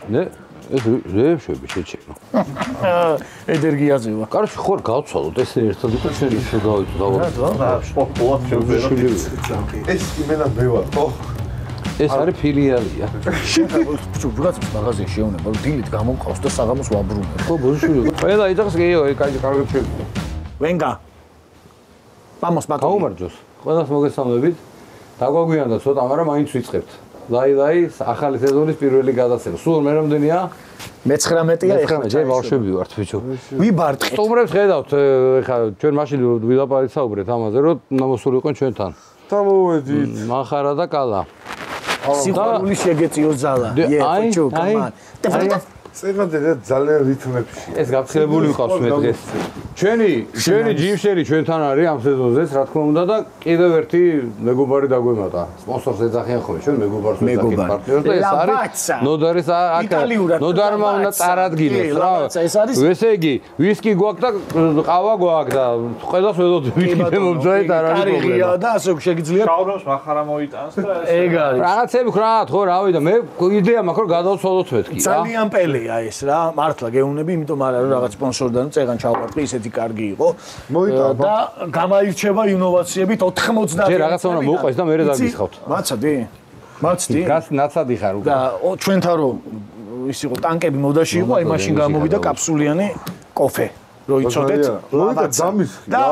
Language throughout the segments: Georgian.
Ne? რეებში შეჩენო. ენერგიაზევა. Короче, ხარ გავცვალოთ ეს ერთად იყო შენ ისე გავიწო დავარ. სპორტულად შევერდი. ეს იმენა მე ვარ. ეს არის ფილიალია. ვიღაცის მაღაზიაში შეუნება, რომ დილით გამომყავს და საღამოს ვაბრუნებ. ხო, ბოშული. ყველა იძახს გეო, კაი კარგი შეიძლება. Venga. Vamos, Paco. გაუმარჯოს. ყველას მოგესალმებით. დაგვაგვიანდა ცოტა, მაგრამ მაინც ვიწყებთ. ლაი, ახალი სეზონის პირველი გადაცემა. სულ მე რამდენია? მე-19-ია ეხლა. ჯერ ბავშვები ვართ, ბიჭო. ვიბარტყეთ. სტუმრებს ხედავთ, ეხლა ჩვენ მაშინ ვილაპარაკეთ ამაზე, რომ მოსულიყვენ ჩვენთან. დამოვედით. მახარა და კალა. სიყვარული შეგეწიო ზალა. აი. წეგანდა ძალიან რითმებში. ეს გაფრთხილებული ვიყავს მე დღეს. ჩვენი ჯიმშერი ჩვენთან არის ამ სეზონზეც, რა თქმა უნდა და კიდევ ერთი მეგობარი დაგვემატა. სპონსორს ეძახიან ხოლმე ჩვენ მეგობარს ეძახით პარტნიორს და ეს არის ნოდარის ნოდარმა უნდა წარადგინოს რა. ესე იგი, ვისკი გვაქვს და ყავა გვაქვს და ყველას ველოდები ვიქნებ მომწვევით არ არის პრობლემა. კარგია და ასე შეგიძლიათ. შავრობს מחარა მოიტანს და ეგ არის. რაღაცები ვხრათ ხო, რავი და მე იდეა მაქვს რომ გადავცვალოთ მეთქი რა. ძალიან პელეა ეს რა, მართლა გეუნები, იმიტომ არა რომ რაღაც სპონსორიდან წეგან ჩავყარტყი, ისეთი კარგი იყო. და გამაირჩევა ინოვაციებით 90. ჯერ რაღაცა უნდა მოუყვეს და მე დაგისხავთ. მაცადი? მაცდი? გას ნაცადი ხარ უკვე. და ჩვენთან რომ ის იყო ტანკები მოდაში იყო, აი მაშინ გამოვიდა კაფსულიანი კოფე. რო იცოდეთ, და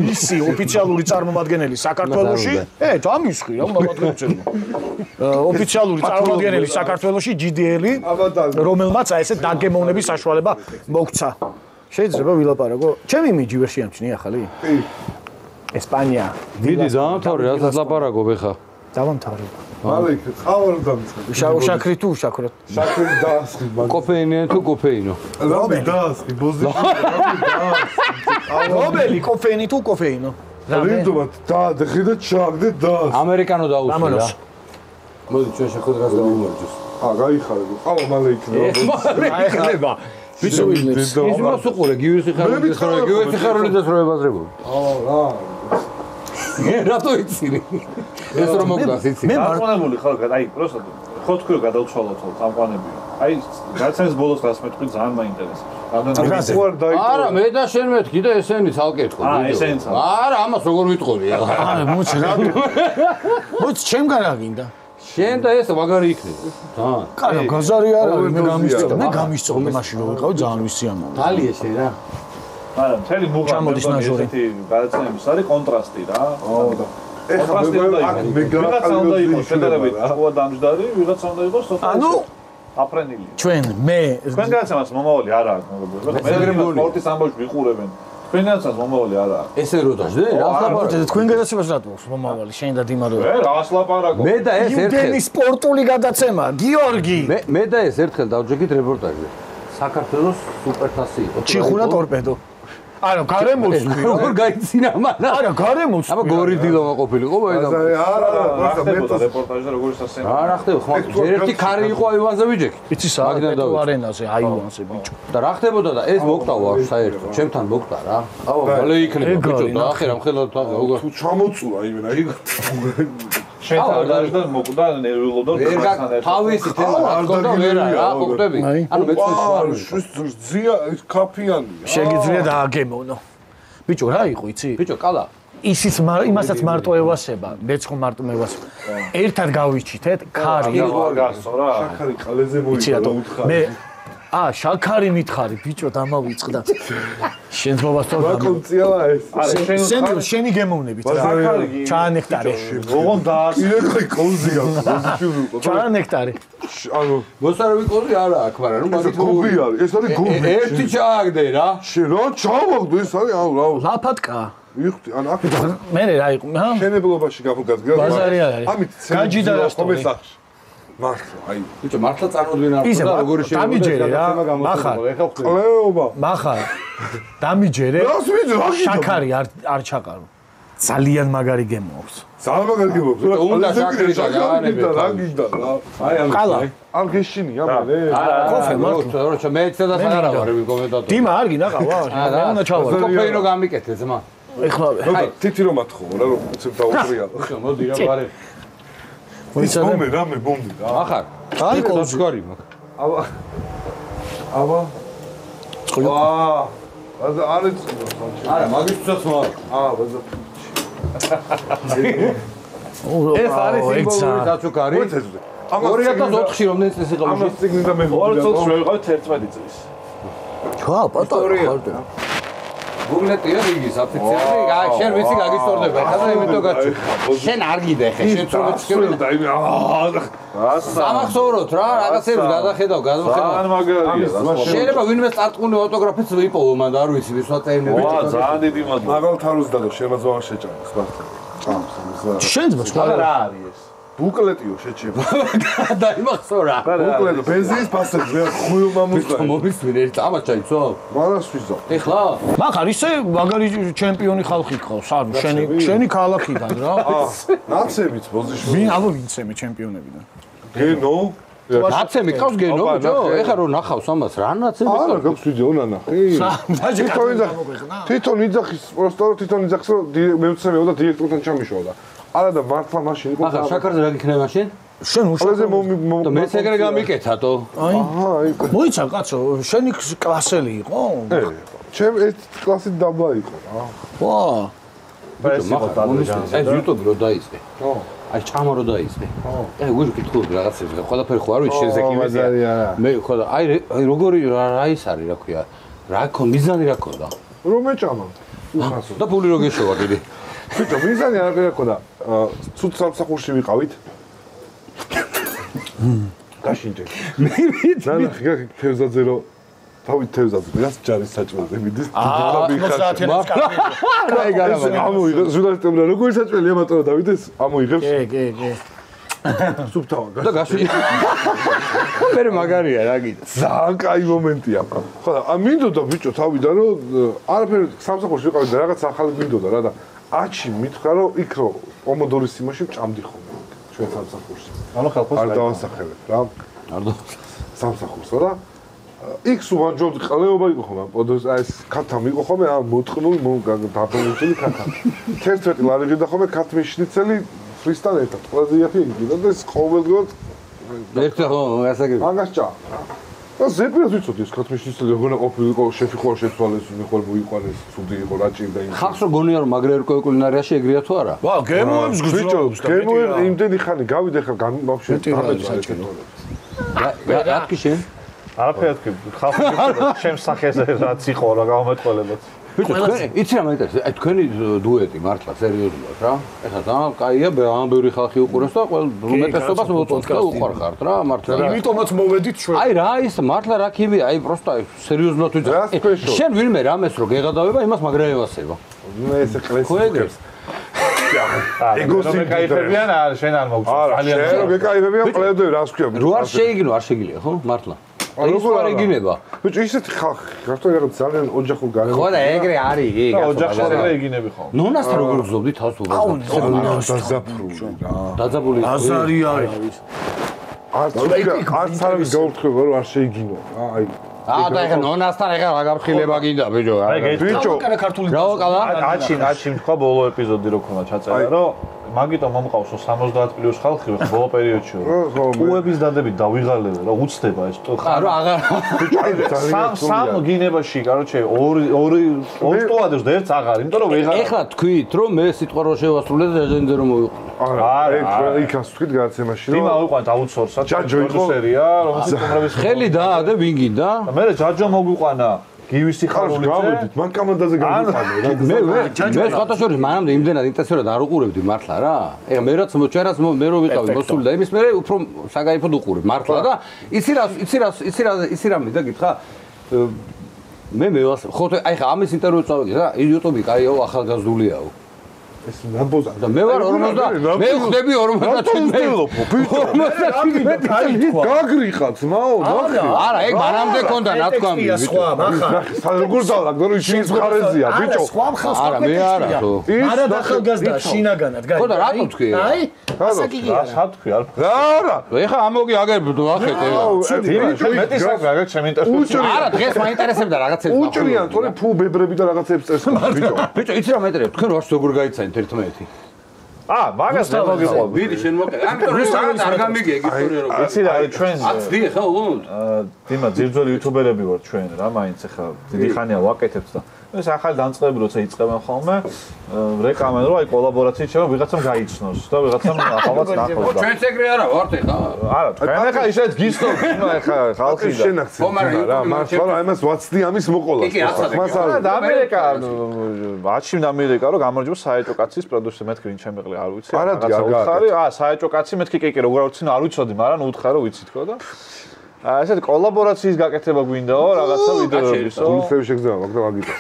მისი ოფიციალური წარმომადგენელი საქართველოში, დამისხი რა, უნდა მოგწევ. ოფიციალური წარმომადგენელი საქართველოში GDL-ი, რომელმაც აი ესე დაგემოვნების საშუალება მოგცა. შეიძლება ვილაპარაკო. ჩემი მიჯი ვერ შეამჩნი ახალი? კი. ესპანია. მიდი დაამთავრე, რასაც ლაპარაკობ ეხა. დავამთავრე. მალე ყავა დამწყე. შაქრი თუ შაქრად? შაქრი დაასხი მაგ. კოფეინი თუ კოფეინო? რამე დაასხი, ბოზი. რომელი კოფეინი თუ კოფეინო? რინდობად დაადხი და ჩაგდე დაასხი. ამერიკანო დაუსვი რა. მოდი ჩვენ შეხვედრას გავიმარჯოს. გაიხარე. ყავა მალე იქნება. აიხნება. ბიჭო ის მას უყურე გივისი ხარული და რო ებაზრებო. რა. რატო იცინი? ეს რომ მოგდას იცი. მე მარწონებული ხარ, აი, პროსტად ხო თქვი რომ გადავცვალოთ წამყვანები. აი, გაცემს ბოლოს რას მეთქვი ძალიან მაინტერესებს. არა, მე და შენ მეთქი და ესენი ცალკე თქო. ესენიც. არა, ამას როგორ ვიტყოდი? არა, მოიცა რა. მოიცა ჩემგან რა გინდა? შენ და ეს მაგარი იქნება. ძალიან. კაი, გაზარი არ არის, მე გამისწორე. მე გამისწორე მაშინ რომ ვიყავი ძალიან ვისიამოვნე. დალია შენ რა. არა, მთელი ჩამოდის ნაჟორი. ესეთი გადაცემების არის კონტრასტი რა. და ეხლა მე ვიღაცა უნდა იყოს შედარებით ყოა დამჯდარი, ვიღაცა უნდა იყოს სოფლის. ანუ აფრენილი. ჩვენ მე თქვენ გადაცემას მომავალი არ აქვს მეგობრებო. მე სპორტის ამბავში ვიყურებენ. თქვენ გადაცემას მომავალი არ აქვს. ესე რო დაჟე, რა ლაპარაკობ? თქვენ გადაცემას რატო აქვს მომავალი შენ და დიმარო? რას ლაპარაკობ? მე და ეს ერთხელ იუდენი სპორტული გადაცემა, გიორგი. მე და ეს ერთხელ დავჯექით რეპორტაჟზე. საქართველოს სუპერთასი იყო. ჩიხუნა ტორპედო. არა, გარემოს ვთქვი. როგორ გაიცინა მან? არა, გარემოს. აბა გორი დილომა ყოფილიყო მოიდა. არა, რა რეპორტაჟი როგორ სასწრაფო. რა ხდება? ხო, ერთი ქარი იყო აივანზე ვიჯექი. იცი საერთო არენაზე, აივანზე ბიჭო. და რა ხდებოდა და ეს მოკტავა საერთოდ, ჩემთან მოკტა რა. აუ, მალე იქნება ბიჭო და ახლა ხელად როგორ თუ ჩამოწულა იმენა იქ შენ და მოკვდა ნერვიულობდა თავისი თემა რა გქონდა ვერა რა ყოფტები. ანუ მეცნიერული ზია კაფიანია. შეგიძლია დააგემოვნო. ბიჭო, რა იყო, იცი? ბიჭო, კალა. ისიც იმასაც მარტო ევასება, მეც ხო მარტო მევასება. ერთად გავიჩითეთ, ქარი. გასო რა. შაქარი ყალეზე მოიწოდა უთხარი. მე შაქარი მითხარი, ბიჭო, დამავიწყდა. შენს მოვასწორ. ბაკონციალა ეს. არა, შენი გემოვნებით რა. ჩაანექტარე. ოღონ დაას. ირეკი კოზია. ჩაანექტარე. ანუ მოსარავი კოზი არა აქვს, მაგრამ ნუ მაგით გუბი არის. ეს არის გუბი. ერთი ჩააგდე რა. შენ რა ჩავაგდო ეს არის აუ რა. ლაფატკა. ვიხდი, ან აქ მე რა იყო, ჰა? შენებლობაში გაფუძნდა. ბაზარი არის. ამით გაჯი და რასტოვი. მართლა, აი. ბიჭო, მართლა წარმოდგენა არ ხდება, როგორი შეიძლება. დამიჯერე რა. მახარ. ყლეობა. მახარ. დამიჯერე. რას ვიძო, რა გინდა? შაქარი არ ჩაყარო. ძალიან მაგარი გემო აქვს. ძალიან მაგარი გემოქვს. უნდა შაქრი ჩაგანები. რა გინდა რა. აი ამ ყალა. არ გეშინია მალე. კოფე მართლა. როცა მე ეცედა არა ვარ კომენტატორი. დიმა არ გინდა ყავა? მე უნდა ჩავარ. კოფეინო გამიკეთე ძმა. ეხლა აი, თითი რომ ათხოვ რა, რომ უცებ დაუყრია. ხო, მოდი რა ბარე. ბომბი, რამე ბომბი რა. ახარ. აი კოზი. გარი მაქვს. აბა წყვილო არა წყვილო არა მაგისთვისაც მოაქვს ბაზა ეს არის სიმბოლური დაცუკარი 2004-ში რამდენი წელი იყო ამას ციგნი და მე 2 წელს ვიყავით 11 წლის ჩა პატარა ხარ გუგლეტია რიგის ოფიციალური შენ ვიცი გაგისტორდება ხა იმიტომ გაჩვი შენ არ გიდე ხე შენ რომ წვრილი სამახსოვროთ რა რაღაცებს გადახედავ ძალიან მაგარია შეიძლება ვინმე სტარტყუნი ავტოგრაფიც ვიპოვო მან არ ვიცი ვისვა წერნები ძალიან დიდი მადლობა მაგალ თაროს დადო შემაძვავა შეჭამს მართლა შენც სხვა რა არის ეს ბუკლეტიო შეჭება დაიმახსოვრა ბუკლეტო ბენზინის ფასები მე ხუილმა მუსტა მომისმინე ერთ ამაჩა იცო მარას ვიზო ეხლა მაგარ ისე მაგარი ჩემპიონი ხალხი გყავს არ შენი ქალაქიდან რა ნაცემიც პოზიციო ვინ აბა ვინცემი ჩემპიონებიდან გენო ნაცემი ყავს გენო ბიჭო ეხლა რო ნახავს ამას რა ნაცემი არა ყავს გაქვს ვიდეო ნანახი თვითონ იძახის პროსტო თვითონ იძახს რომ მე ვცემეო და დირექტორთან ჩამიშოვა და არა და მართლა მაშინ იყო ახლა შაქარზე რა გიქნება მაშინ შენ ყველაზე და მეც ეგრე გამიკეთათო აჰა მოიცა კაცო შენი კლასელი იყო ჩემ ეს კლასი დაბლა იყო რა ვა ეს იყო ეს YouTube რო დაიწყე აი ჭამა რო დაიწყე აი ვიჟ კითხულობ რაღაცებს ყველაფერი ხო არ ვიცი შენზე კიბეზია მე ხო აი როგორი რა ის არის რა ქვია რა ქო მიზანი რა ქონდა რომ ეჭამა უხასო და ფული რო გეშოვა კიდე ბიჭო მიზანი არ ქონდა ცუდ სამსახურში ვიყავით გაშინჯე მე ვიცი ნახე თევზაძე რო თავით თევზაძე რას ჯარის საჭმელზე მიდის აი გარაბა ამოიღებს ჟურნალისტებმა როგორი საჭმელი ამატო დავიდეს ამოიღებს კი სუბთავა და გაშინჯე მე მაგარია რა კიდე ძალიან კაი მომენტია ხო და მინდოდა ბიჭო თავიდან რომ არაფერი სამსახურში ვიყავით და რაღაც ახალი მინდოდა რა და აჩი მითხრა რომ იქ რო პომოდორის სიმოში ჭამდი ხოლმე ჩვენ სამსახურში ანუ ხალხოს არ დავასახელებ რა არ და სამსახურსო და იქ სუვანჯოდ ყლეობა იყო ხოლმე პოდოს აი ეს ქათა მიყო ხოლმე ამ მოწყნული დაბოლოებული ქათა 11 ლარი გიდა ხოლმე ქათმი შნიცელი ფრისტან ერთად ყველაზე იაფი იყო და ეს ყოველდღიურად ერთხელ ხო ასაგები მაგას ჭა და ზეპირას ვიცოდი ეს ქათმი შნიცელი როგორ ყოფილიყო შეფი ხო შეცვალეს მე ხოლმე მოიყვანეს ცუდი იყო რა ჭირდა იმ ხალხს რო გონია რომ მაგრერკო კულინარიაში ეგრეა თუ არა ვა გემოებს გძრობს და გემოებს იმდენი ხანი გავიდე ხა ბავშვი რა თქვი შენ არაფერი თქვი ხალხი ჩემს სახეზე რაც იყო რა გამომეტყველებოდ ბიჭო თქვენი იცი რა მაინტერესებს აი თქვენი დუეტი მართლა სერიოზულად რა ეხლა ძალიან კაია ამ ბევრი ხალხი უყურებს და ყველა უმეტესობას მოწონს და უყარხართ რა მართლა იმიტომაც მოვედით ჩვენ აი რა ის მართლა რა ქიმია აი პროსტა სერიოზულად ვიძახ შენ ვინმე რამეს რო გეღადავება იმას მაგრა ევასება მე ესე ყლეს ეგოსი кайფებიან არა შენ არ მოგწონს ძალიან შენ გეკაიფებიან ყლევდები რას ქვია რო არ შეიგნო არ შეგიძლია ხო მართლა ის არ იგინება ბიჭო ისეთი ხალხი გასწორ რაღაც ძალიან ოჯახურ გარემოში ხო და ეგრე არის კი ოჯახში ეგრე იგინები ხო ნონასთან როგორ გზობდი თავს უბრალოდ დაზაფრული რა დაძაბული აზარი არის არც არ გავხდება რომ არ შეიგინო აი და ეხა ნონასთან ეხა რა გაფრთხილება გინდა ბიჭო ბიჭო გავაკალა აჩი თქვა ბოლო ეპიზოდი რო ქონა ჩაწერა რომ მაგიტომ მომყავსო 70 პლუს ხალხი ბოლო პერიოდში უების დადებით დავიღალე რა უცდება ეს არა აღარ სამ გინებაში კაროჩე ორი ტუადებს და ერთს აღარ იმიტომ რომ ვეღარ ეხლა თქვით რომ მე სიტყვა რო შევასრულე და ჯენდე რომ მოვიყო არა იქაც თქვით გადაცემაში რომ იმა ვიყვანთ აუთსორსად პროდიუსერია რომელიც კომრების ხელი და ვინ გინდა მე ჯაჯო მოგვიყვანა გივისი ხარულიძე გავედით მან კამანდაზე გამიყვანე რა მე სხვათა შორის მანამდე იმდენად ინტენსიურად არ უყურებდი მართლა რა ეხლა მე რაც ჩვენაც მე რო ვიყავი მოსული და იმის მე უფრო საგაიფოდ უყურებ მართლა და იცი რა მინდა გითხრა მე ხო აი ხა ამის ინტერვიუს წავედი რა YouTube-ი კაიო ახალგაზრდულიაო ეს ნაბოზა და მე ვარ 50 მე ხდები 50 გაგრიხათ მაო ნახე არა ეგ მანამდე ქონდა ნათქვამი სხვა ნახე როგორ დავაგდო რომ შინს მხარეზია ბიჭო სხვა მხარს არა მე არა თუ არა ახალგაზრდა შინაგანად გაიგე ხო და რატო თქვი აი ასაკი კი რა თქვი არა ეხა ამოგი აგერბდო ახეთე მეტი საკრაგა ჩემ ინტერესებში არა დღეს მაინტერესებდა რაღაცებს უჭრიან თორე ფუ ბებრები და რაღაცებს წერს ბიჭო ბიჭო იცი რა მეტრე თქვენ ვარს როგორ გაიცანით ერთმანეთი მაგას ვერ მოგიყვო. ვიდი შენ მოყე. ამიტომ რაღაც არ გამიგია ისტორია რომ. იცი რა ჩვენ აცდი ხა უგონოდ. დიმა ძირძველი იუთუბერები ვარ ჩვენ რა მაინც ახლა დიდი ხანია ვაკეთებთ და ეს ახალი დამწყები როცა იწყებენ ხოლმე რეკლამენ რომ აი კოლაბორაციით შევა ვიღაცამ გაიცნოს და ვიღაცამ ახალაც ნახოს და ჩვენც ეგრე არა ვართ ხა არა თქვენ ახლა ისეთ გისწორთ ახლა ხალხი და შენახცე რა მართლა რა იმას ვაცდი ამის მოყოლას მას არა და ამერიკა აჩიმ ამერიკა რომ გამარჯვება საეჭო კაცის პროდუსერი მეთქი ვინ ჩემეყლი არ ვიცი რაღაცა უთხარი საეჭო კაცი მეთქი კი როგორ ვიცი არ ვიცოდი მაგრამ უთხარო ვიცი თქო და ესეთ კოლაბორაციის გაკეთება გვინდაო რაღაცა ვიდეოებისო. გულსები შეგზავნა, მაგდა მაგიტო.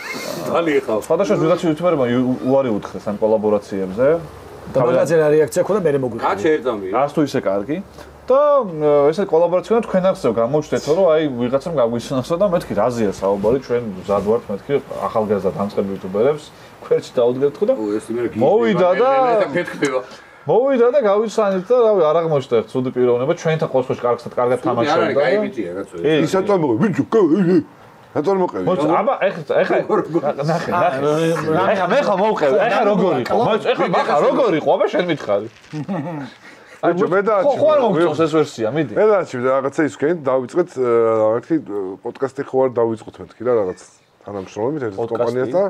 ხალი ხალხ. სხვადასხვა ვიღაცა იუთუბერმა უარი უთხრეს ამ კოლაბორაციებზე. და მაგაზე რა რეაქცია ქონდა მე მოგვიყვა. კაც ერთამი. არც თუ ისე კარგი. და ესეთ კოლაბორაციებმა თქვენ ახსევ გამოჩნდეთო რომ აი ვიღაცამ გაგვისნოსო და მეთქი რაზეა საუბარი ჩვენ მზად ვართ მეთქი ახალგაზრდა დამწყებ იუთუბერებს ქვერჩი დაუდგეთ ხო და მოვიდა და ფეთქდება. მოვიდა და გავიცანით და რავი არ აღმოჩნდა ცუდი პიროვნება ჩვენთან ყოველთვის კარგად თამაშობდა და აი ბიჭია კაცო ის ატომ მოყევი ვიჯო ატომ მოყევი მოც აბა ეხა ნახე ეხა მე ხა მოვყევი ეხა როგორ იყო მოც ეხა როგორ იყო აბა შენ მითხარი აიჯო მე და ხო არ მომწონს ეს ვერსია მიდი მე და რაღაცა ის თქვენ დავიწყეთ ერთი პოდკასტი ხო არ დავიწყოთ მეთქი რა რაღაც თანამშრომლობით ერთ კომპანიასთან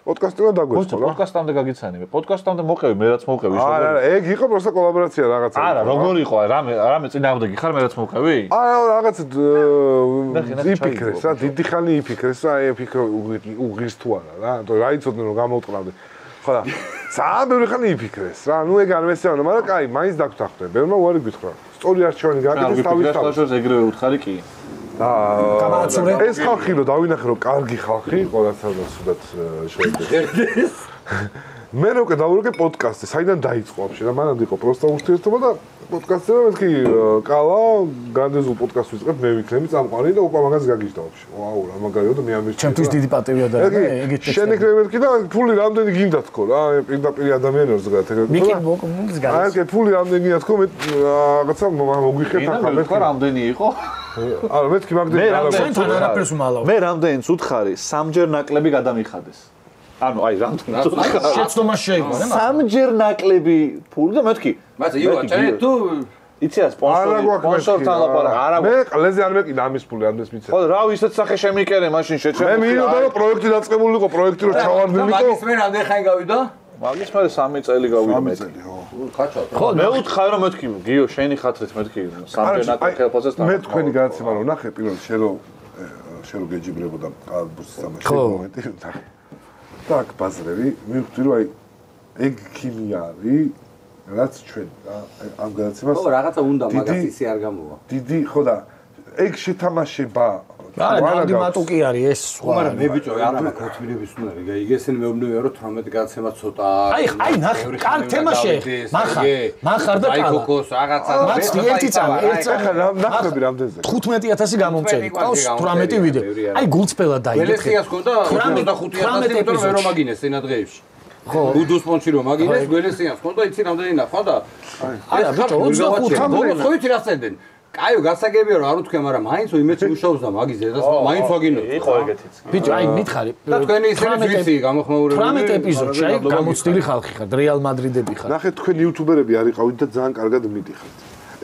პოდკასტი დაგვეწყო რა. პოდკასტამდე გაგიცანები. პოდკასტამდე მოყევი, მე რაც მოყევი. არა, ეგ იყო პროსტა კოლაბორაცია რაღაცა. არა, როგორ იყო? რამე წინააღმდეგი ხარ, მე რაც მოყევი? არა, რაღაც იფიქრეს რა, დიდი ხანი იფიქრეს რა, აი ფიქრო უღირს თუ არა რა. ანუ რა იცოდნენ რომ გამოვტყრავდი. ხო და ძალიან ბევრი ხანი იფიქრეს რა. ნუ ეგ არ მესეონა, მაგრამ კაი, მაინც დაგვთანხმდნენ. ბევრმა უარი გითხრა. სწორი არჩევანი გააკეთეს თავის ეგრევე უთხარი კი. ეს ხალხი რომ დავინახე რომ კარგი ხალხი ყველასთან სულად შეეძებს. მე რო უკვე დავურეკე პოდკასტი, საიდან დაიწყო вообще და მანამდე იყო პროსტა ურთიერთობა და პოდკასტზე მეთქი კალა განდეზულ პოდკასტს ვიწყებ მე ვიქნები წამყვანი და უკვე მაგას გაგიჟდა вообще. ვაუ რა მაგარია და მე ამირჩევ. ჩემთვის დიდი პატივია და ეგეთ ტექსტი. შენ ეგრევე მეთქი და ფული რამდენი გინდა თქო რა, პირდაპირ ადამიანებს ზოგადად ეგრე. მიკი მოგს გადის. აი ფული რამდენი გინდა თქო მე რაღაცა მოგვიხეთ ახლა მე თქვა რამდენი იყო? არა მეთქი მაგდენი არა ჩვენთან არაფერს უმალავ. მე რამდენიც უთხარი სამჯერ ნაკლები გადამიხადეს. ანუ აი რამდენიც უთხარი შეცდომა შეიყვანა. სამჯერ ნაკლები ფული და მეთქი. მაგრამ იო აჭარი თუ იცია სპონსორთან ლაპარაკ არა მე ყლეზე არ მეყიდა ამის ფული ამდენს მიცე. ხო რა ისეთ სახე შემიკერე მაშინ შეჩემ. მე მინდოდა რომ პროექტი დაწყებული იყო, პროექტი რომ ჩავარდნილიყო. მაგის მე რამდენი ხანი გავიდა? მაგის მე 3 წელი გავიდა მე. ხო მე უთხარი რომ მეთქი გიო შენი ხათრით მეთქი სამჯერ ნაკლები ხელფასეს და მე თქვენი განაცემა რომ ნახე პირველ შენ რომ გეჯიბრებოდა კალბუსის სამაში მომენტი ნახე. так ბაზრები მივხვდი რომ აი ეგ ქიმია არის რაც ჩვენ რა ამ გადაცემას ხო რაღაცა უნდა მაგას ისე არ გამოვა დიდი ხო და ეგ შეთამაშება არა მატუკი არის ეს სხვა მაგრამ მე ბიჭო არა მაქვს ოთმინების უნარი გაიგესენ მეუბნებია რომ 18 გადაცემა ცოტა აი ნახე კარგ თემაში მახარ და აი კოკოს რაღაცა მაცდი ერთი წამი ერთ წამი ნახები რამდენზე 15000 გამომწერი ყავს 18 ვიდეო აი გულწრფელად დაიგეთ ველესიას ქონდა 25000 მეტრი მე რომ მაგინეს ენა დღეებში ხო უდუს პონჩი რომ მაგინეს ველესიას ქონდა იცი რამდენი ნახვა და აი ბიჭო 25 ხო იცი რა წენდნენ კაიო გასაგებია რომ არ უთქვა მაგრამ მაინც იმეც მუშაობს და მაგის ზედას მაინც ვაგინოთ იყო ეგეთიც ბიჭო აი მითხარი და თქვენი ისინი ვიცი გამოხმაურებული 18 ეპიზოდში აი გამოცდილი ხალხი ხართ რეალ მადრიდები ხართ ნახე თქვენ იუთუბერები არიყავით და ძალიან კარგად მიდიხართ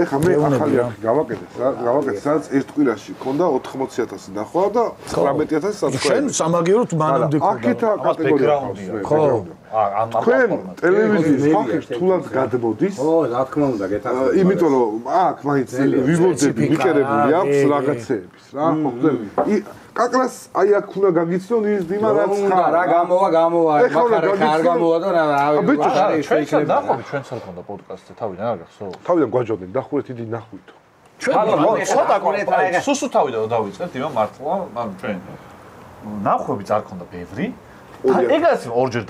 ეხა მე ახალი გავაკეთე სადაც ერთ კვირაში ქონდა 80000 ნახვა და 19000 subscribe შენ სამაგიეროდ მანამდე ქონდა აქეთა კატეგორია ხო ამ თქვენ ტელევიზიის ხალხი თულად გადმოდის ო რა თქმა უნდა გეთანხმება იმიტომ რომ აქ მაინც ვიბოდები მიკერებული აქვს რაღაცეების რა ხო ხდები კაკრას აი აქ უნდა გაგიცნონ ის დიმა რაც რა გამოვა არ გამოვა და რა ჩვენ დახვდით ჩვენც არ ქონდა პოდკასტზე თავიდან არ გახსოვს თავიდან გვაჯობდნენ დახურეთ იდი ნახვით ჩვენ ცოტა სუსუ თავიდან დავიწყეთ დიმა მართლა ანუ ჩვენ ნახვებიც არ ქონდა ბევრი ეგაც ორჯერ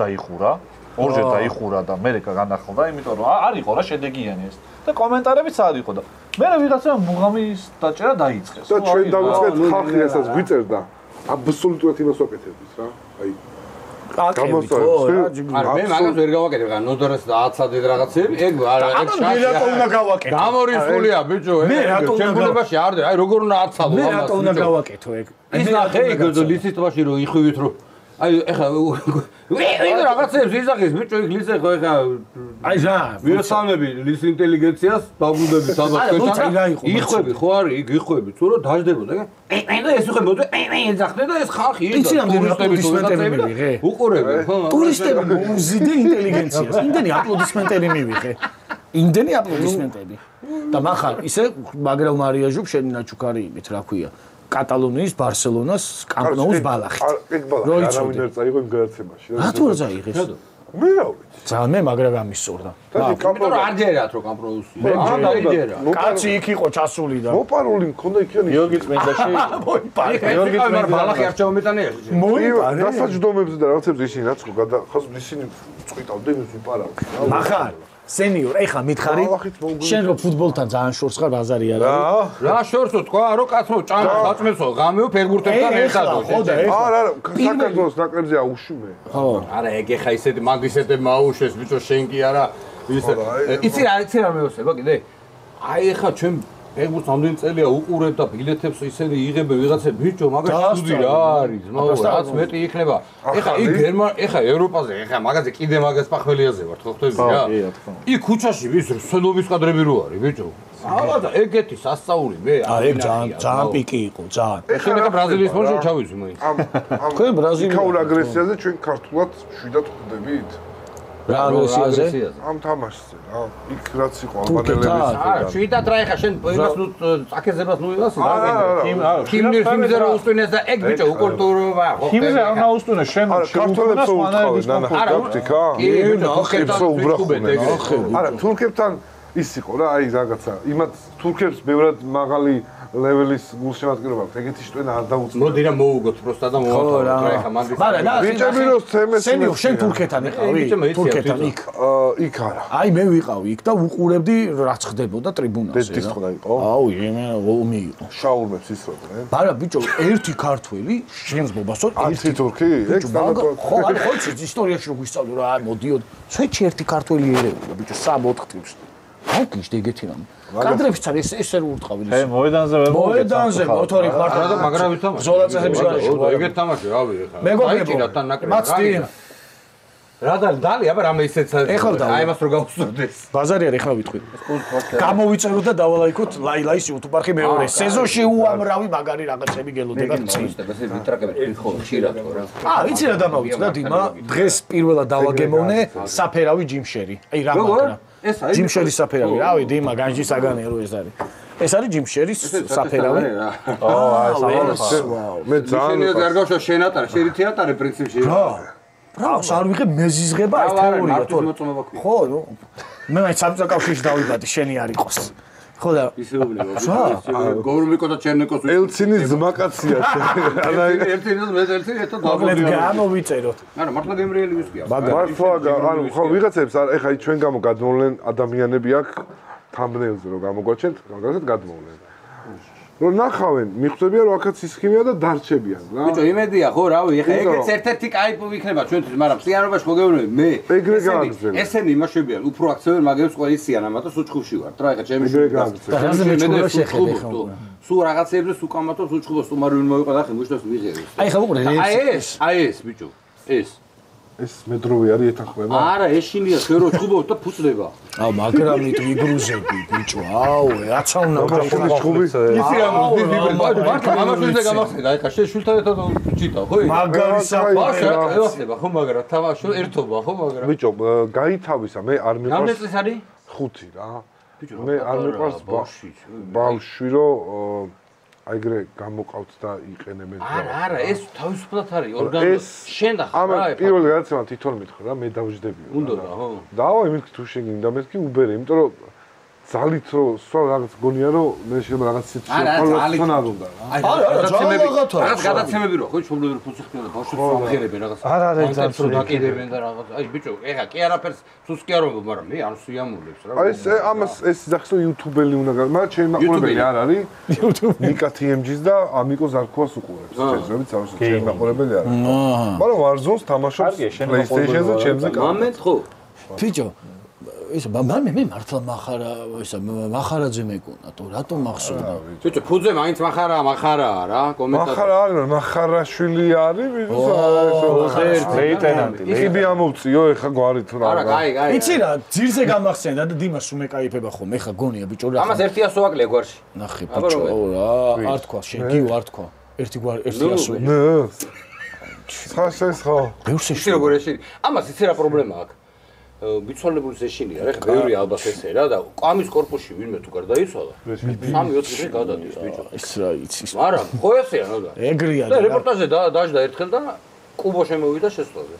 დაიხურა და მე განახლა იმიტომ რომ არ იყო რა შედეგიანი ეს და კომენტარებიც არ იყო და მე ვიღაცა მუღამის დაჭერა დაიწყეს და ჩვენ დავიწყეთ ხალხი რასაც გვიწერდა აბსოლუტურად იმას ვაკეთებდით რა აი მე მაგას ვერ გავაკეთებ რა ნოდორას და 10-ად რაღაცები ეგ არა ეგ რატო უნდა გავაკეთო გამორისულია ბიჭო ჩემ გუნებაში არ აი როგორ უნდა 10-ად მე რატო უნდა გავაკეთო ეგ ის ნახე ეგ ლიციტვაში რომ იხივით რომ აი ეხლა რაღაცებს ისახის ბიჭო იქ ლისე ხო ეხლა აი რა ვიესალმები ლის ინტელიგენციას დაგვუდები სადაც იხვები ხო არის იქ იხვები თუ რომ დაждდებოდა და ეს უხე მოდი ეძახდა და ეს ხალხი უყურები ხო ტურისტები მოზიდე ინტელიგენციას იმდენი აპლოდისმენტები მივიღე იმდენი აპლოდისმენტები და მახარ ისე მაგრელ მარიაჟუბ შენი ნაჩუქარი იმით რა ქვია კატალონიის ბარსელონას კამპნოუს ბალახით. არავინ არ წაიღო იმ გადაცემაში. რატო არ წაიღეს? მე რა ვიცი. ძალიან მე მაგრა გამისწორდა. იმიტომ რომ არ ჯერათ რომ კამპნოუსი. არ დაიჯერა. კაცი იქ იყო ჩასული და მოპარული მქონდა იქიანი. გიორგი წმინდაში. მოიპარე. გიორგი წმინდაში ბალახი არ ჩამომეტანია. მოიპარე. დასაჯდომებზე და რაღაცებზე ისინი რაც ხო გადახავს ისინი წვითავდნენ ის ვიპარავთ. მახარ სენიორ, ეხლა მითხარი, შენ რო ფუტბოლთან ძალიან შორს ხარ ბაზარი არ არის? რა შორსო თქვა, რო კაცო წამწმესო, გამეო ფეგურტებთან ერთად. ხო და ეხლა. არა, საქართველოს ნაკრებზეა უშუმე. ხო. არა, ეგ ეხა ისეთი მაგისებმა აუშეს, ბიჭო, შენ კი არა ისე. იცი რა მეოსება კიდე? აი ეხა ჩვენ ფეგურს ამდენი წელია უყურებ და ბილეთებს ისინი იღებენ ვიღაცები, ბიჭო, მაგას ცუდი რა არის, რაც მეტი იქნება. ეხა იქ ეხა ევროპაზე, ეხა მაგაზე კიდე მაგას პახველიაზე ვარ, ხო ხვდები რა? იქ ქუჩაში ვის სენობის კადრები რო არის, ბიჭო. ალბათ ეგეთი სასწაული მე. ეგ ძალიან პიკი იყო, ძალიან. შენ ეხა ბრაზილიის ფონში ჩავიზვი მოი. თქვენ ბრაზილიაში იქაურ აგრესიაზე ჩვენ ქართულად შვიდად ხვდებით. რა აგრესიაზე? ამ თამაშზე რა. იქ რაც იყო ალბანელების. არა, შვიდად რა ეხა შენ იმას ნუ წაკეზებას ნუ იღას რა. ქიმზე რა უსტუნეს და ეგ ბიჭო უკულტურობა ხო. ქიმზე არ ნაუსტუნე შენ ქართველებს უყავენ ნანა პრაქტიკა. კი, თურქებთან ვიწყობეთ ეგ. არა, თურქებთან ის იყო რა, აი რაღაცა. იმათ თურქებს ბევრად მაღალი ლეველის გულშემატკივრობა აქვს. ეგეთი შტვენა არ დაუწია. მოდი რა მოუგოთ პროსტა და მოვათავოთ რა ეხა მანდის. მაგრამ რა ბიჭები რო ცემეს სენიორ შენ თურქეთთან იყავი? თურქეთთან იქ. იქ არა. აი მე ვიყავი იქ და უყურებდი რაც ხდებოდა ტრიბუნაზე რა. დედიხოდა იყო? აუ, მე ომი იყო. შაურმებს ისროდნენ. მაგრამ ბიჭო, ერთი ქართველი შენს ბობასო ერთი თურქი? ეგ ხო, არ ხო ისტორიაში რო გვისწავლო რა, მოდიოდ. სვეჩი ერთი ქართველი ერეულა ბიჭო 3-4 თვეს. აუ გიშდ ეგეთი რამე. კადრებიც არის ესე რო ურტყავილი. ჰე, მოედანზე ვერ მოედანზე მოტორი ხარ და მაგრამ ვითამაშე. ზოლაწესების გარეშე. ეგეთ თამაში რავი ეხა. მეგობრებო, თან ნაკრები. მაცდი. რა დალი, აბა რამე ისეც აი მას რო გავუსწორდეს. ბაზარი არ ეხლა ვიტყვი. გამოვიწეროთ და დავალაიქოთ ლაილაის YouTube არხი მეორე სეზონში უამრავი მაგარი რაღაცები გელოდება წინ. ესე ვიტრაკებით ხო ხშირად ხო რა. ვიცი რა დამავიწყდა დიმა, დღეს პირველად დავაგემოვნე საფერავი ჯიმშერი. აი რა მაგრამ. ეს არის ჯიმშერის საფერავი, რავი დიმა განჯი საგანე რო ეს არის. ეს არის ჯიმშერის საფერავი. მე ძალიან არ გავშვა შენ ატარე, შენი თეატარი პრინციპში. ბრავს არ ვიღებ მეზიზღება ეს თეორია თორე. ხო, ნუ მე მაინც საბჭოთა კავშირში დავიბადე, შენი არ იყოს. ხო და ისეუბნება. გოვრუმიკო და ჩერნეკოს ელცინის ძმაკაცია შენ. ანა ერთინოს მე ერთინი ერთად მოკლედ გამოვიწეროთ. არა, მართლა გემრიელი ვისკია. მართლა ანუ ხო ვიღაცებს ახლა ჩვენ გამო გადმოვლენ ადამიანები აქ თამბნეილზე რომ გამოგვაჩენთ, მაგალითად გადმოვლენ. რომ ნახავენ, მიხვდებიან რომ აქაც ისქიმია და დარჩებიან რა. ბიჭო, იმედია ხო, რავი, ეხა ეგეც ერთ-ერთი კაიპი იქნება ჩვენთვის, მაგრამ სიანობაში ხო გეუბნები, მე ეგრე გააგზავნა. ესენი იმაშებიან, უფრო აქცევენ მაგებს ყველა ისიან, ამათო სუჩხუბში ვარ. რა ეხა ჩემი რაზე მეჩხუბა შეხედე ხო. სულ რაღაცეებზე სუკამათო სუჩხუბოს თუმარი მოიყვა და ხე მუშტოს ვიღერეს. აი ხა უყურე აი ეს ბიჭო, ეს მეტროვი არის ეთანხმება? არა, ეშინია ხერო ჩხუბობ და ფუწდება. აუ მაგრამით ვიგრუზები ბიჭო, აუ, რაცა უნდა ჩხუბი? ისი მართლა ამაშვილზე გამახსენდა, აი ხა შენ შვილთან ერთად ჩიტა, ხო? მაგარი საფაშა. ევასება ხო, მაგრამ თამაშო ერთობა ხო, მაგრამ ბიჭო, გაითავისა, მე არ მიყვარს. რამდენი წელი არის? 5 რა. მე არ მიყვარს ბავშვი რომ აიგრე გამოყავთ და იყენებენ. არა, ეს თავისუფლად არის ორგანიზმი. შენ და ხარ. ამან პირველ გადაცემა თვითონ მითხრა რა, მე დავждები. უნდა და ხო. დავა იმით თუ შენ გინდა მეთქი უბერე, იმიტომ რომ ძალით რომ სულ რაღაც გონია რომ მე შეიძლება რაღაც სიტუაცია არ უნდა რა. რაღაც გადაცემები რო ხო ჩუბლებრივ ფუძი ხდება და ბავშვებს ამღერებენ რაღაც. არა, ძალიან რო დაკიდებენ და რაღაც. აი ბიჭო, ეხა კი არაფერს სუს კი არ ვამბობ, მაგრამ მე არ სიამოვნებს რა. აი ეს ამას ეს ძახს რომ YouTube-ელი უნდა გა. მაგრამ ჩემი მაყურებელი არ არის. YouTube ნიკა TMG-ს და ამიკო ზარქუას უყურებს. ჩემზეც ავსო ჩემი მაყურებელი არ არის. მაგრამ Warzone-ს თამაშობს PlayStation-ზე, ჩემზე კა. მომენტ ხო. ბიჭო ეს მე მართლა მახარაძე მეკონა თუ რატომ მახსოვდა ბიჭო ფუძე მაინც მახარაა რა კომენტატორი მახარა არის მახარაშვილი არის ლეიტენანტი იქი ამოვწიო ეხა გვარი თუ რა არა კაი იცი რა ძირზე გამახსენდა და დიმას უმეკაიფება ხომ ეხა გონია ბიჭო რა ამას 100 სოაკლია გვარში ნახე ბიჭო რა არ თქვა შენ გიო არ თქვა ერთი 100 ნე ხაშეს ხო ბევრსეში როგორ ეშინი ამას იცი რა პრობლემა აქვს ბიცვალებულის ეშინია რა ხა ბევრი ალბათ ესე რა და ყამის корпуსში ვინმე თუ გარდაიცვალა 3-4 დღე გადადის ბიჭო ის რა იცის არა ხო ესეა რა და ეგრია და რეპორტაჟზე დაждდა ერთხელ და კუბო შემოვიდა შესწავლაზე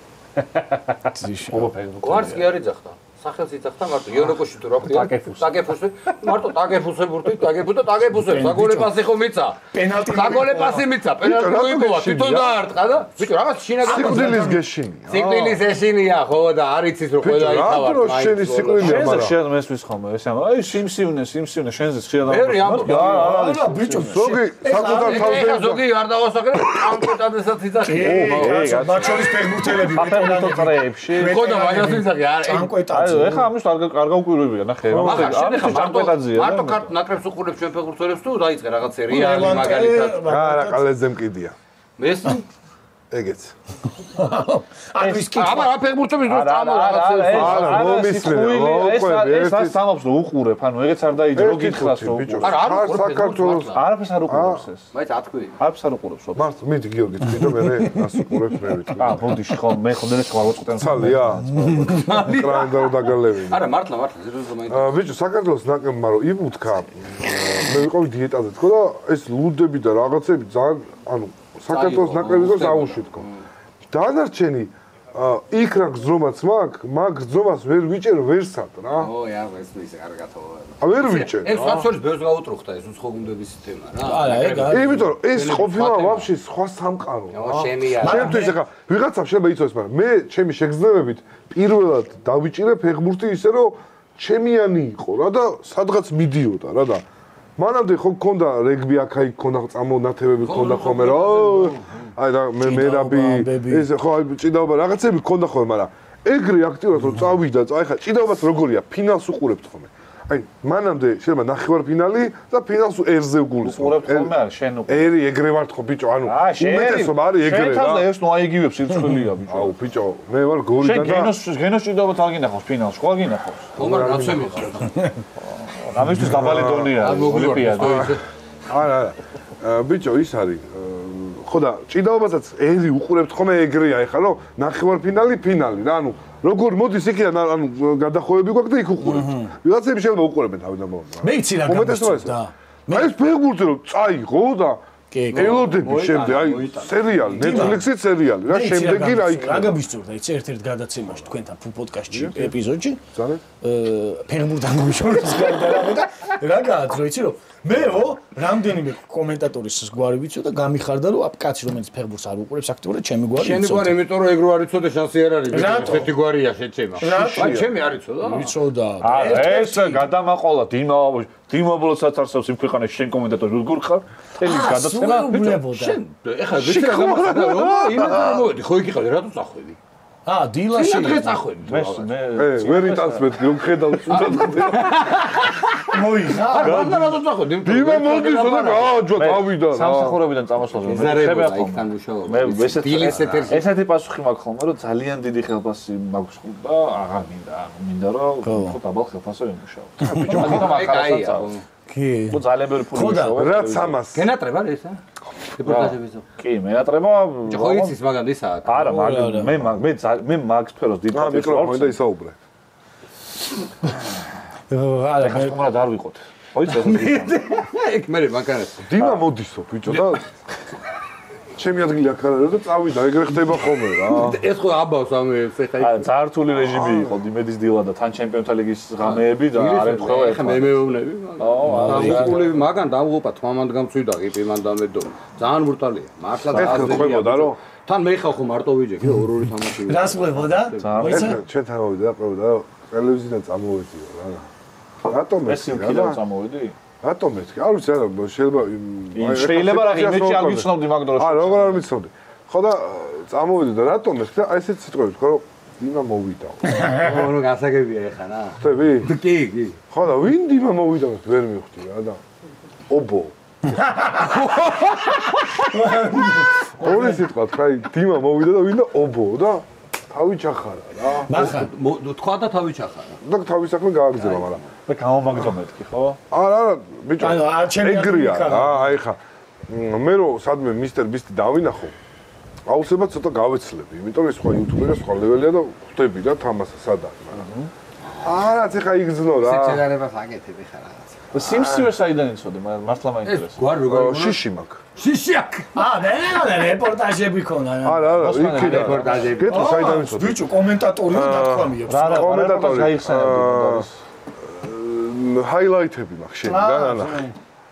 გვარს კი არ იძახდა სახელს იძახდა მარტო იონოკოში თუ რა ხდება ტაკეფუსე მარტო ტაკეფუსებურთი ტაკეფუ და ტაკეფუსე საგოლე პასი ხო მიცა პენალტი საგოლე პასი მიცა პენალტი მოიგოვა თვითონ დაარტყა და ბიჭო რაღაც შინაგან სიკვდილის გეშინია სიკვდილის ეშინია ხო და არ იცის რომ ყველა იქავარ რა შენი სიკვდილია მაგრამ შენ მესმის ხოლმე ეს აი სიმსივნე შენზე ხშირად არა ბიჭო ზოგი საკუთარ თავზე ზოგი არ დავასახელე ანკეტადესაც იძახი მათ შორის ფეხბურთელები ფეხბურთელებში ხო და მაგას იძახი არ ანკეტადე ეხა ამის არ გაუკვირვებია ნახე მაგრამ შენ ეხა მარტო კარტ ნაკრებს უყურებს ჩვენ ფეხბურთელებს თუ დაიწყე რაღაც რეალი მაგალითად არა ყალეძე მკიდია მეს ეგეც არის კი აბა რა ფეხბურთების დროს წამო რაღაცებს არა მომისმენ ეს არის სამობს რომ უყურებ ანუ ეგეც არ დაიჯო რო გითხრას რომ არა არ უყურებ საქართველოს არაფერს არ უყურებს ეს მაინც ათქვი არაფერს არ უყურებს ხო მართ მიდი გიორგი თვითო მე რას უყურებ მე ვიტყვი ბოდიში ხო მე ხომ ხარ უწყდენ ცალია კრაინდა რო დაგალევინი არა მართლა ზიროზე მაინც ბიჭო საქართველოს ნაკრებმა რომ იბუთქა მე ვიყავი დიეტაზე თქო და ეს ლუდები და რაღაცები ძალიან ანუ საქართველოს ნაკრების დროს აუშვით თქო დანარჩენი იქ რა გზრომაც მაქვს მაგ გზრომას ვერ ვიჭერ ვერსად რა ო ია ეს ის კარგათო ვერ ვიჭერ ეს საცოლის ბევრს გაუტრუხდა ეს უცხოგუნდების თემა რა არა ეგ იმიტომ რომ ეს ყოფილა ვაფშე სხვა სამყარო ჩემთვის ახლა ვიღაცამ შეიძლება იცოდეს მაგრამ მე ჩემი შეგრძნებებით პირველად დავიჭირე ფეხბურთი ისე რომ ჩემიანი იყო რა და სადღაც მიდიოდა რა და მანამდე ხო გქონდა რეგბი აქ-იქ გქონდა წამონათებები გქონდა ხოლმე რა აი და მერაბი ეს ხო აი ჭიდაობა რაღაცები გქონდა ხოლმე მაგრამ ეგრე აქტიურად რომ წავიდა აი ხა ჭიდაობას როგორია ფინალს უყურებთ ხოლმე აი მანამდე შეიძლება ნახევარფინალი და ფინალს ერზე უგულისხმობ ხოლმე არ შენ უყურებ ერი ეგრე ვარ ხო ბიჭო ანუ უმეტესობა არის ეგრე რა შენ ეს ნუ აიგივებს სირცხვილია ბიჭო აუ ბიჭო მე ვარ გორიდან და შენ გენოს ჭიდაობას არ გინახავს ფინალში ხო აგინახავს ხო მაგრამ რაცემი ხარ ამისთვის დაბალი დონეა ოლიმპიადა არა ბიჭო ის არის ხო და ჭიდაობასაც ერი უყურებთ ხოლმე ეგრეა ეხლა რომ ნახევარფინალი ფინალი რა ანუ როგორ მოდის იქიდან ანუ გადახოვები გვაქვს და იქ უყურებთ ვიღაცები შეიძლება უყურებენ თავიდან მოვა მე იცი რა გამოსწორდა აი ეს ფეხბურთი რომ წაიღო და ელოდები შემდეგ აი სერიალი Netflix-ით სერიალი რა შემდეგი რა იქნება რა გამისწორდა იცი ერთ-ერთ გადაცემაში თქვენთან პოდკასტში ეპიზოდში ძალიან ფეხბურთთან გუშორს გარდა და რა გააძრო იცი რომ მეო რამდენიმე კომენტატორის გვარი ვიცო და გამიხარდა რომ აპ კაცი რომელიც ფეხბურთს არ უყურებს აქტიურად ჩემი გვარი ჩემი გვარი იმიტომ რომ ეგრო არ იცოდე შანსი არ არის ესეთი გვარია შეჩემა აი ჩემი არ იცოდა ვიცოდა ეს გადამაყოლა დიმობლოსაც არსებობს იმ ქვეყანაში შენ კომენტატორი როგორ ხარ თელის გადაცემა შენ ეხლა ვიცი რა გამახსენდა რომ იმედი რომ მოვედი ხო იქ იყავდი რატო წახვედი დილაში დღე წახვედი მე ვერ იტანს მეთქი რომ ხედავ სულად მოიხა რატო წახვედი დიმა მოდის და გააჯვა წავიდა რა სამსახურებიდან წამოსვლაზე ზარება იქთან მუშაობა მე ესეთი პასუხი მაქვს ხოლმე რომ ძალიან დიდი ხელფასი მაქვს და აღარ მინდა რომ ხო დაბალ ხელფასზე ვიმუშაო ბიჭო მაგითო მახარასაც კი ხო ძალიან ბევრი ფული ვიშოვე რაც ამას გენატრება ეს რეპორტაჟებიო კი მენატრება ხო იცის მაგან ისა არა მე მაგ სფეროს დიდ მიკროფონი და ისაუბრე არა ხა სტუმრად არ ვიყოთ ხო იცი ეგ მე მაგანას დიმა მოდისო ბიჭო და ჩემი ადგილი აქ არა და წავიდა ეგრე ხდება ხოლმე რა ეს ხო აბავს ამ ეხა ძართული რეჟიმი იყო დიმედის დილა და თან ჩემპიონთა ლიგის ღამეები და არ ემთხვევა ეხა მე მეუბნები აუ მაგან დამღუპა თმამანდ გამწვიდა ყიპიმან დამედო ძალიან ბრუტალია მართლა ეხლა რომ თან მე ხავ ხო მარტო ვიჯექი ორი თამაში რას ყვებოდა ეხლა ჩვენ თავავიდა და ყვებოდა ტელევიზიიდან წამოვედიო რა რატომ ეს იქიდან წამოვედი რატომ მეთქი? არ ვიცი რა, შეიძლება რა იმეჩი არ ვიცნობდი მაგ დროს. როგორ არ ვიცნობდი. ხო და წამოვედი და რატომ მეთქი და აი ესეთ სიტყვები თქვა რომ დიმა მოვიდა. ნუ გასაგებია ეხა რა. ხტები? კი. ხო და ვინ დიმა მოვიდა ვერ მივხვდი რა და. ობო. ორი სიტყვა თქვა დიმა მოვიდა და ვინ და ობო და თავი ჩახარა რა. მახა თქვა და თავი ჩახარა. და თავის საქმე გააგზავნა მაგრამ. და გამომაგზო მეთქი ხო? არა ბიჭო. ანუ არჩენი ეგრეა რა აი ხა მე რო სადმე მისტერ ბისტი დავინახო აუცილებლად ცოტა გავეცლები იმიტომ რომ სხვა იუთუბერა სხვა ლეველია და ხვდები რა თამასა სად არის მაგრამ არა ეხა იგზნო რა შეჯერებას აკეთები ხა რაღაც და სიმსივე საიდან იცოდე მართლა მაინტერესებს გვარ როგორ შიში მაქვს შიში აქ მე რეპორტაჟები ქონა არა იქიდან რეპორტაჟები გეტყვი საიდან იცოდე ბიჭო კომენტატორია დათქვამია კომენტატორი გაიხსენებდი ჰაილაითები მაქვს შენიდან ანახე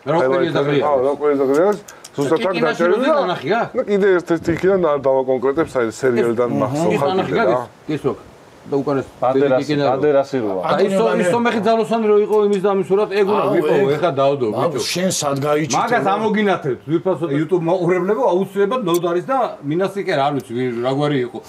როკველი ზაგრია როკველი ზაგრიას ზუსტად აქ დაჭერილი და ანახია კიდე ერთ-ერთი იქიდან არ დავაკონკრეტებ სერიალიდან მახსოვს ანახია გესო და უკანეს ბანდერასი როა და ისო მეხი ძალოსანი რო იყო იმის და ამის სურათ ეგუნა ვიყო ეხა დავდო ბიჭო შენ სად გაიჭით მაგას ამოგინათებთ ვიფასო YouTube მაყურებლებო აუცილებლად ნოდარის და მინასიკე არ ვიცი რა გვარი იყო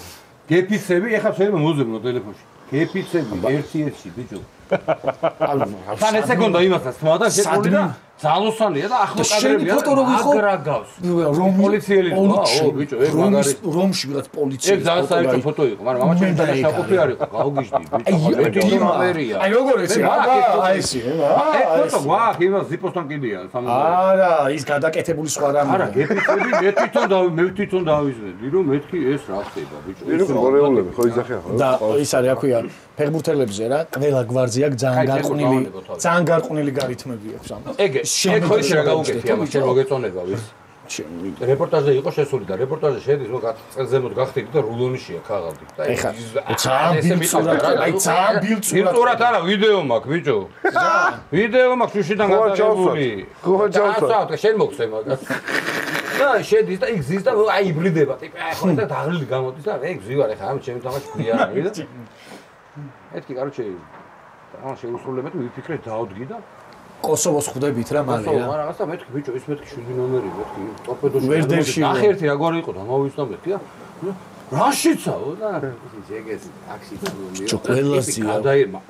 გეფიცები ეხა შეიძლება მოზებნო ტელეფონში გეფიცები ერთ-ერთი ბიჭო თან ესე გონდა იმასაც თმა და შეყული და ძალოსანია და ახლა კადრებია ფოტო რო ვიყო აგრაგავს რომ პოლიციელი ხო ბიჭო ეგ მაგარი რომში ვიღაც პოლიცია ეგ ძალოსანი ფოტო იყო მაგრამ მამაჩემი და შაკופי არ იყო გავგიჟდი ბიჭო ეს იმავერია აი როგორ ეცი აი ესი ეგ ფოტო გვაქვს იმას ზიპოსთან კიდია არა ის გადაკეთებული სხვა რამე არა გეფიცები მე თვითონ დავიზვედი რომ მეთქი ეს რა ხდება ბიჭო ის გორეულები ხო იძახიან ხო და ის არის რა ქვია ფეხბურთელებზე რა ყველა გვარზე აქვს ძალიან გარყვნილი გარითმები აქვს ამას ეგ ხო ის რა გაუკეთე ამას შენ მოგეწონება ვის რეპორტაჟზე იყო შესული და რეპორტაჟი შედის რომ წელზემოთ გახდით და რულონიშია ქაღალდი და ეხა ძალიან ბილწურად არა ვიდეო მაქვს ბიჭო ვიდეო მაქვს უშიდან გადაღებული ხო ჩავსვათ შენ მოგცე მაგას და შედის და იგზის და აი იბრიდება ტიპი აი ხო და დაღლილი გამოდის და ეგ ზივარ ეხა ამ ჩემი თამაში გვიანები და ეთქი კაროჩე ამ შეუსრულებად ვიფიქრე დაავდგი და კოსოვოს ხვდებით რა მალე რა რაღაცა მეთქი ბიჭო ის მეთქი 7 ნომერი მეთქი ტორპედოში ვერდერში ახერთი რა გვარი იყო და მოვისნა მეთქი და რაშიცაო და ეგეც აქსიც ყველასია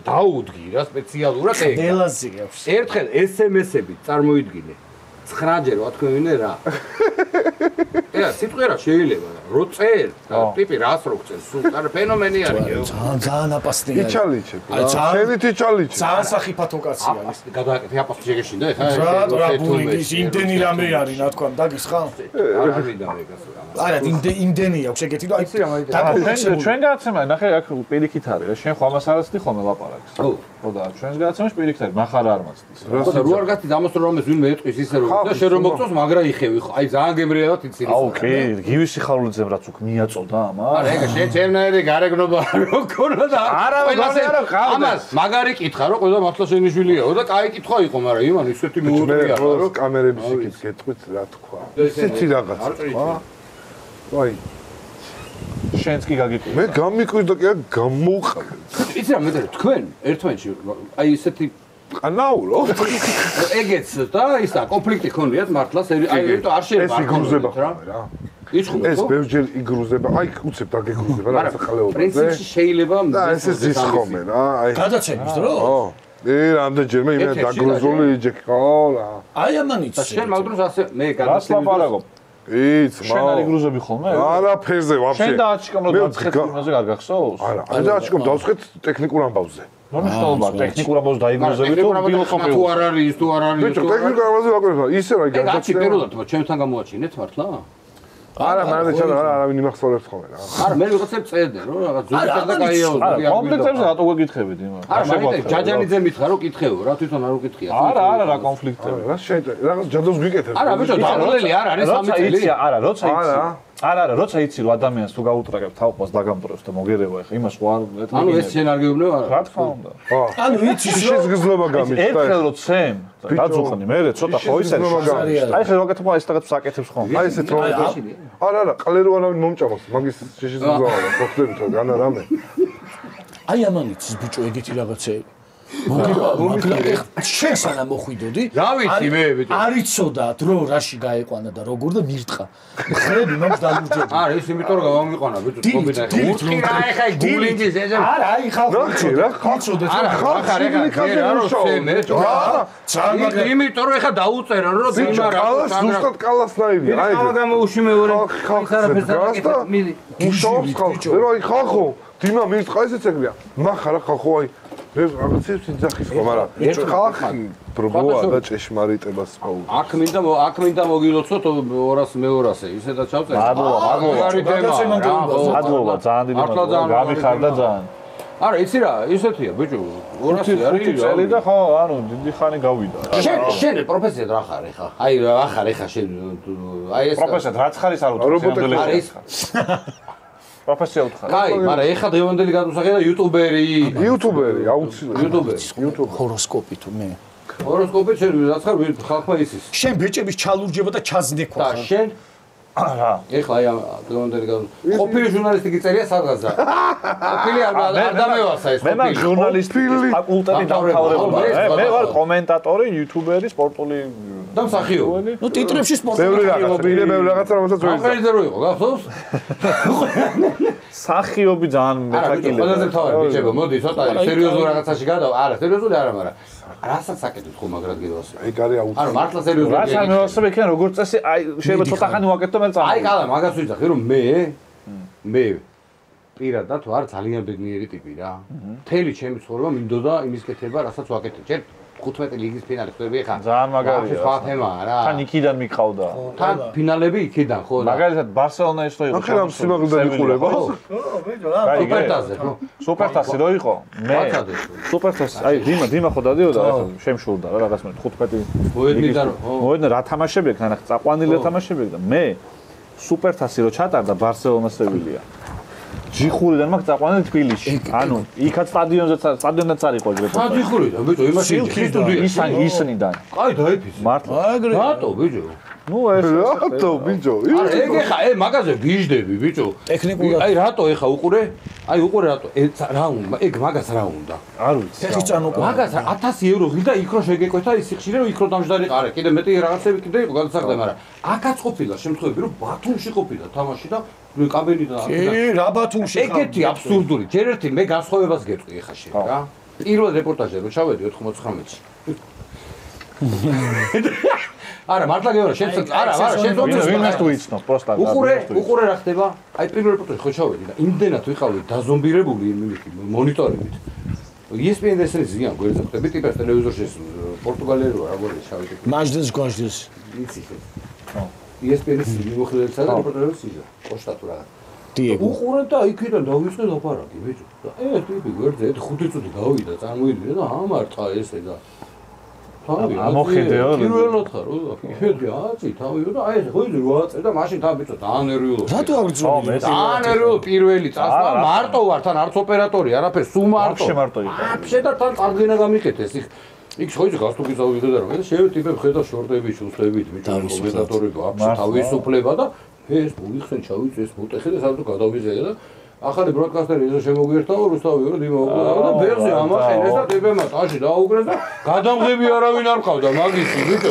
დაუდგი რა სპეციალურად ეგ ყველასია აქვს ერთხელ SMS-ები წარმოიდგინე 9 ჯერ ვათქვევინე რა ეხა სიტყვა შეიძლება რო წერ ტიპი რას რო წერ სულ არა ფენომენი არის ძალიან აპასტია იჩალიჩებ რა შენით იჩალიჩებ ძალიან სახიფათო კაცია გადააკეთე აპასტი შეგეშინდა ეხა რა ბულინგის იმდენი რამე არის რა თქვა დაგისხა არ ვიდა მეგას არა იმდენი აქვს ეგეთი და აი ჩვენ გააცემა ნახე აქ პირიქით არის რა შენ ხო ამას არაცდი ხოლმე ლაპარაკს ხო და ჩვენს გააცემაში პირიქით არის მახარ არ მაცდის რა რო არ გაცდი დამოსრო რომ ეს ვინმე ეტყვის ისე რომ და შენ რომ მოგწოს მაგრა იხევი ხო აი ძალიან გემრიელად იცი აუ კი გივისი ხარულიძემ რაც უკ მიაწოდა ამას არა ეგ შენ ჩემნაირი გარეგნობა რო ქონა და არა ამას მაგარი კითხა რომ ყველა მართლა შენიშვილიაო და კაი კითხვა იყო მაგრამ იმან ისეთი მოუწია რომ კამერების იქით გეტყვით რა თქვა ისეთი რაღაც აი შენც კი გაგიკვირდა მე გამიკვირდა კი გამოვყავ იცი რა მე თქვენ ერთმანეთში აი ისეთი ყანაულო ეგეც და ისა კონფლიქტი ქონიათ მართლა აი იმიტომ არ შეიძლება ეს იგრუზება რა იცხო ეს ბევრჯერ იგრუზება აი უცებ დაგეგრუზება რაღაცა ხალეობაზე პრინციპში შეიძლება და ეს ზის ხომე რა აი გადაცემის დრო რამდენჯერმე იმენა დაგრუზული იჯექი ხო რა აი ამანიც და შენ მაგდროს ასე მე რას ლაპარაკობ იც შენ არ იგრუზები ხოლმე არაფერზე ვაფშე შენ დააჩიკომ რომ დაცხეთ იმაზე არ გახსოვს არა არ დააჩიკომ დავცხეთ ტექნიკურ ამბავზე ნორმალურია ტექნიკურ ამბავს დაიგრუზები თუ ბილოხობი თუ არ არის ის თუ არ არის ბიჭო ტექნიკურ ამბავზე ვაკეთებ ისე რა გაგაცნე აი პირველად ჩემთან გამოაჩინეთ მართლა არა მანამდე ჩადა არავინ იმახსოვრებს ხოლმე რა არა მე ვიღაცებ წერდე რომ რაღაც ზუსტად და კაიაო კონფლიქტებზე რატო გეკითხებით იმას არა მაგით ჯაჯანიძე მითხა რომ კითხეო რა თვითონ არ უკითხია არა რა კონფლიქტები რა შეიძლება რაღაც ჯადოს გიკეთებ არა ბიჭო დაღლელი არ არის სამი წელი არა როცა იცი არა როცა იცი რომ ადამიანს თუ გაუტრაგებ თავყოს დაგამტრევს და მოგერევა ახლა იმას ხო არ ეთქი ანუ ეს შენ არ გეუბნებ არა რა თქმა უნდა ანუ იცი შენ გზნობა გამიშთა ერთხელ რო ცემ დაძუხნი მე ცოტა ხო ისე აი ხე ვაკეთებ აი ეს რაღაც საკეთებს ხომ აი ესეთ რომ არა ყლერო არავინ მომჭამოს მაგის შეშეზღვა ხო ხდები თუ განა რამე აი ამანიც ბიჭო ეგეთი რაღაცეები შენ სანამ მოხვიდოდი რა ვიცი მე ბიჭო არიცოდათ რომ რაში გაეყვანა და როგორ და მირტყა ხრები მომს დალურჯები არა ის იმიტომ რომ გამომიყვანა ბიჭო კომბინა ურტყი რა ეხა გულინჯის ეზე არა აი ხალხი რა ხალხოდეთ იმიტომ რომ ეხა დაუწერა რომ დიმა რა ზუსტად კალასნაირია აი ხა გამოუში მეორე მუშაობს ხალხი რა აი ხალხო დიმა მირტყა ესეც ეგრეა მახა რა ხალხო აი მე რაღაცებს იძახის ხო მაგრამ ხალხი ბრბოა და ჭეშმარიტებას პაუზ აქ მინდა მოგილოცოთ 200 200-ე ისედაც ჩავწერე მადლობა ძალიან დიდი მადლობა გამიხარდა ძალიან არა იცი რა ისეთია ბიჭო 200 არის წელი და ხო ანუ დიდი ხანი გავიდა შენ პროფესიად რა ხარ ეხა აი რა ხარ ეხა შენ აი ეს პროფესიად რაც ხარის არ რობოტი არის პროფესია უთხარ კაი მაგრამ ეხა დღევანდელი გადმოსახია იუტუბერი YouTube ჰოროსკოპი თუ მე ჰოროსკოპი შენ რაც ხარ ხალხმა ისის შენ ბეჭების ჩალურჯება და ჩაზნექვა და შენ არა ეხლა აი დღევანდელი ყოფილი ჟურნალისტი გიწერია სადღაცა ყოფილი არ დამევასა ეს მე მაგ ჟურნალისტიკის ფაკულტეტი დამთავრებული მე ვარ კომენტატორი იუთუბერი სპორტული და მსახიობი ნუ ტიტრებში სპორტული მეორე რაღაცა რომელსაც ვერ ახალი ზე რო იყო გახსოვს სახიობი ძალიან მეტაკილი ყველაზე თავი ბიჭებო მოდი ცოტა სერიოზულ რაღაცაში გადავა არა სერიოზული არა მაგრამ რასაც საკეთებ ხო მაგრად გიდასე აი კარი აუცილებლად არა მართლა სერიოზული რა შემოსები იქნება როგორც წესი აი შეიძლება ცოტა ხანი ვაკეთო მე წამო აი კალა მაგას ვიძახი რომ მე პირადად ვარ ძალიან ბედნიერი ტიპი რა მთელი ჩემი ცხოვრება მინდოდა იმის კეთება რასაც ვაკეთებ ჯერ 15 ლიგის ფინალი ხდები ხა ძალიან მაგარია სხვა თემაა რა თან იქიდან მიყავდა თან ფინალები იქიდან ხო და მაგალითად ბარსელონა ის რო იყო ახლა სიმაღლიდან იყურება სუპერთასზე ხო სუპერთასი რო იყო მე სუპერთასი აი დიმა ხო დადიოდა ახლა შემშურდა რა რაღაც მე 15 მოედნიდან რა თამაშები აქვს ნახე წაყვანილი თამაშები აქვს და მე სუპერთასი რო ჩატარდა ბარსელონა სევილია ჯიხურიდან მაგ წაყვანილი თბილისში ანუ იქაც სტადიონდაც არ იყო ეგრე ჯიხურიდან ბიჭო იმაში ისნიდან კაი დაიფიცე მართლა რატო ბიჭო ნუ ეს რატო ბიჭო არა ეგ ხა მაგაზე გიждები ბიჭო ტექნიკურად აი რატო ეხა უყურე რატო რა უნდა ეგ მაგას რა უნდა არ ვიცი ფეხის წანუყვა მაგას 1000 евро ღირდა იქ რო შეგეკვეთა ის სიხშირე რომ იქ რო დამჯდარი ყარე კიდე მეტი რაღაცები კიდე იყო გადასახდა მაგრამ აქაც ყოფილა შემთხვევები რომ ბათუმში ყოფილა თამაში და კაბინიდან რა ბათუმში ეგეთი აბსურდული ჯერ ერთი მე განსხვავებას გეტყვი ეხა შენ რა პირველ რეპორტაჟზე რო ჩავედი 99-ში არა მართლა გეუბნები შენ არა შენ ვინმეს თუ იცნო პროსტა უყურე რა ხდება აი პირველ რეპორტაჟში ხო ჩავედი და იმდენად ვიყავი დაზომბირებული მონიტორებით ESPN-ზე ზიან გვერდზე ხდები ტიპას ტელევიზორში პორტუგალიელი რა გორე ჩავედი მაჯდეს გოჟდეს იცი ხო ESPN-ის მიმოხილველსა და რეპორტაჟებს იზა პოშტატუ რა დიეგო უყურე და იქიდან დავიწყე ლაპარაკი ბიჭო და ტიპი გვერდზე 5 წუთი გავიდა წარმოიდგინე და ამარტყა ესე და ამოხედეო პირველად ხარ იხედი აცი თავიო და აი ეს ხო იდე რა წერ და მაშინ თან ბიჭო ძალიან ნერვიულობ რატო აგრძნობ ძალიან ნერვიულ პირველი წასვლა მარტო ვარ თან არც ოპერატორი არაფერ სულ მარტო მარტო იყო შედა თან წარდგენა გამიკეთეს იქ ხო იცი გასტუპი წავიდე და რომ ეს შევტიპებ ხედა შორტები შუსტებით ბიჭო კომენტატორები აფშე თავისუფლება და ეს მოიხსენ ჩავიწე ეს მოტეხე და სადღაც გადავიზეე და ახალი ბროდკასტერი ეს შემოგვიერთა რუსთავი რომ დიმოუკრა და ბერზე ამახენეს და დებემა ტაში დაუგრეს და გადამღები არავინ არ ყავდა მაგისი ბიჭო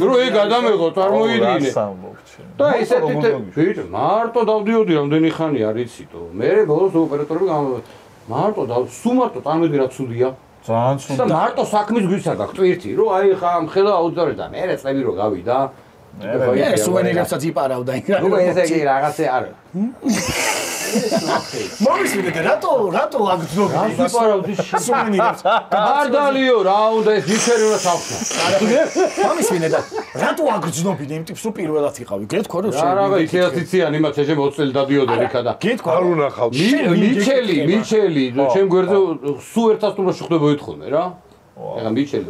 რომ ეგ გადამეღო წარმოიდგინე და ესეთი ბიჭო მარტო დავდიოდი რამდენი ხანი არიცითო მე ბოლოს ოპერატორები მარტო სუმარტო წარმოდი რა ცუდია ძალიან ცუდი და მარტო საქმის გვისა გაქვს ტვირთი რომ აი ხა მხედა აუდიტორი და მე წები რომ გავიდა მე სუვენირებსაც იპარავდა იქ რა ნუ ესე იგი რაღაცე არ მომისმინეთ რატო აგრძნობ გასვარავდი სუვენირებს გარდალიო რა უნდა ეს ჯიშერი უნდა თავხნა მომისმინეთ რატო აგრძნობინე იმ ტიპს რომ პირველად იყავი გეთქვა რომ რა რა იქეაც იციან იმათ შეშე 20 წელი დადიოდნენ იქა და გეთქვა არ უნახავ მიჩელი ჩემ გვერდზე სულ ერთად თუ შეხდებოდი ხოლმე რა ეხა მიჩელი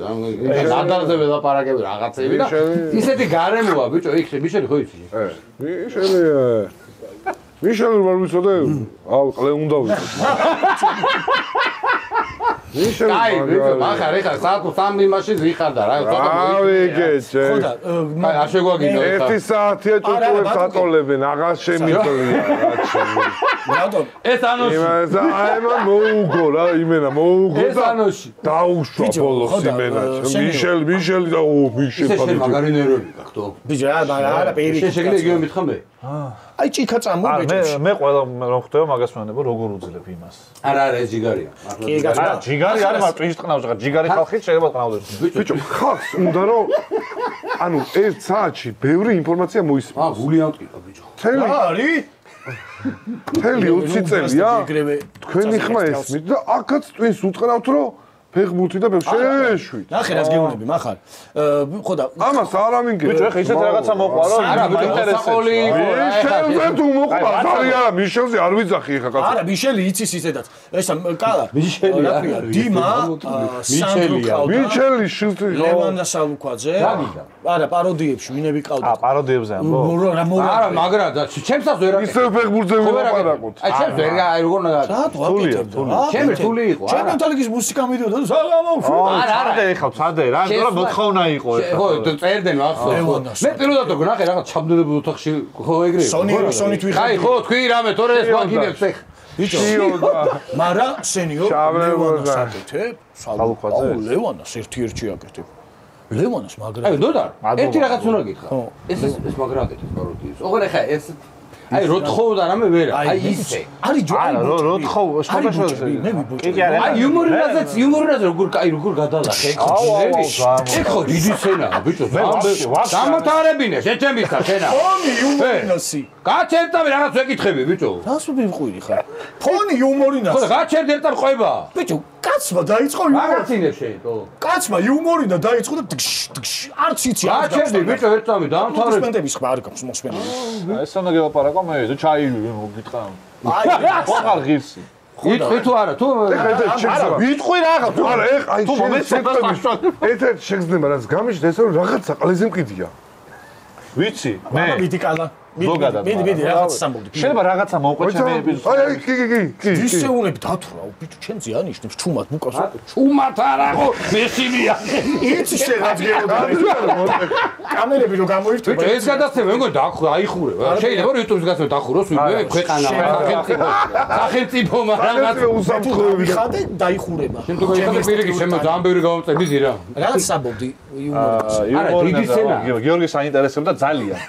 გადარზე ველაპარაკები რაღაცები და ისეთი გარემოა ბიჭო იქ მიჩელი ხო იცი მიშელი ვერ ვიცოდე აუ ყლე უნდა ვიცი აი, ახლა ეხა საათო 3 იმაში ვიხარდა რა, ცოტა ავიგეჭე. ხოდა, აი, არ შეგვაგინო ეხა. 1 საათია ჭუჭუებს ატოლებენ, აღარ შემიძლია რა ჩემი. რატომ? ეს ანოში. აი მან მოუგო რა, იმენა მოუგო ეს ანოში. დაუშვა ბოლოს იმენა. მიშელ და მიშელ ეს შენ მაგარი ნერვები გაქვს. ბიჭო, არა, პირიქით. შენ შეგიძლია იგივე მითხრა მე. აი ჭიქა წამოვეჭე. მე ყველა რომ ხდება მაგას მენებო როგორ უძლებ იმას. არა, ეს ჯიგარია. კი, გასა. ჯიგარი არის მაგრამ ტვინის ტყნავს რა, ჯიგარი ხალხი შეიძლება ტყნავდეს. ბიჭო, ხალხს უნდა რომ ანუ 1 საათში ბევრი ინფორმაცია მოისმენს. გული ამტკითა ბიჭო. არის? თელი 20 წელია? თქვენი ხმა ესმით და აქაც ტვინს უტყნავთ რომ ფეხბურთი და შეეშვით. ნახე რას გეუბნები מחר. ხო და ამას არ ამინგე. ბიჭო, ეხა ისეთ რაღაცა მოყვა რა, არა, ბიჭო, საყოლი იყო რა. მიშელზე თუ მოყვა, არის არა, მიშელზე არ ვიძახი ეხა კაცო. არა, მიშელი იცის ისედაც. ესა კალა. მიშელი რა ქვია? დიმა, სანდრო ყავდა. მიშელი შილტი. ლევანდა სალუქვაძე. არა, პაროდიებში ვინები ყავდა. პაროდიებზე ამბო. არა, მაგრამ და ჩემსაც ვერ ისე ფეხბურთზე ვიყარაკოთ. აი, ჩემს ვერ აი როგორ უნდა რატო აკეთებდა? ჩემი რთული იყო, არა. ჩემთან ლიგის მუსიკა მიდიოდა და საღამოში. არა, ეხა ცადე რა, მაგრამ მოთხოვნა იყო ეხა. ხო, წერდნენ ახსოვს. მე პირველად რო ნახე რაღაც ჩამდებულ ოთახში ხო ეგრეა. სონით ვიხარ. აი, ხო, თქვი რამე, თორე ეს მაგინებს ეხ. ბიჭო, მარა სენიორ ლევანას აკეთებ, სალუქვაძე. აუ, ლევანას ერთ-ერთი აკეთებ. ლევანას მაგრა. აი, დოდა, ერთი რაღაც უნდა გითხრა. ეს მაგრა აკეთებს პაროდიებს. ოღონდ ეხა ეს აი, რო თხოვდა რამე ვერა. აი, ისე. არის ჯოი. რო თხოვ, სპეციალურად. მე ვიბოჭე. კი, არა. აი, იუმორინაზეც როგორ გადალახე. ეხო დიდი სცენაა, ბიჭო. დამოთარებინე, შეჩემისა სცენა. ფონი იუმორინასი. გაჩერტავი რაღაც ვეკითხები, ბიჭო. რას მივყვირი ხარ? ფონი იუმორინასი. ხო, გაჩერდი ერთად ყובה. ბიჭო, კაცმა დაიწყო იუმორი. მაგაცინებ შენ, ხო. კაცმა იუმორინა დაიწყო და არც იცი. გაჩერდი, ბიჭო, ერთად დამთავრე. მოსპენდების ხმა არ გაქვს მოსპენდები. ეს უნდა გელაპარაკო მე, და ჩაივი მოგიტყა. აი, ხარ ღირსი. იტყვი თუ არა, თუ არა, ვიტყვი რაღაც. არა, ეხა აი ერთ-ერთ შეგრძნება რაც გამიშდა ეს რომ რაღაცა ყალეზე მყიდია. ვიცი, მე. მიდი კალა. მიდი, რაღაც სამბობდი. შეიძლება რაღაცა მოვყვეთ მე ეპიზოდში. აი, კი. ისეულები დათვრა, ბიჭო, ჩემ ზიანიშნებს ჩუმად მუკავს. ჩუმად არა, ხო, მესიმია. იცი შენ რაც გეუბნები. კამერები რო გამოირთვა. ბიჭო, ეს გადაცემა მეგონი აიხურება. შეიძლება რომ YouTube-ს გასვე დახუროს ვინმე ქვეყანა სახელმწიფო რაღაც უსაფრთხოები ხადე დაიხურება. შენ თუ გაიხადე პირიქით, შენ ძალიან ბევრი გავამწევი ზირა. რაღაც საბობდი იუმორინასი. დიდი სცენა. გიორგის აინტერესებდა ძალიან.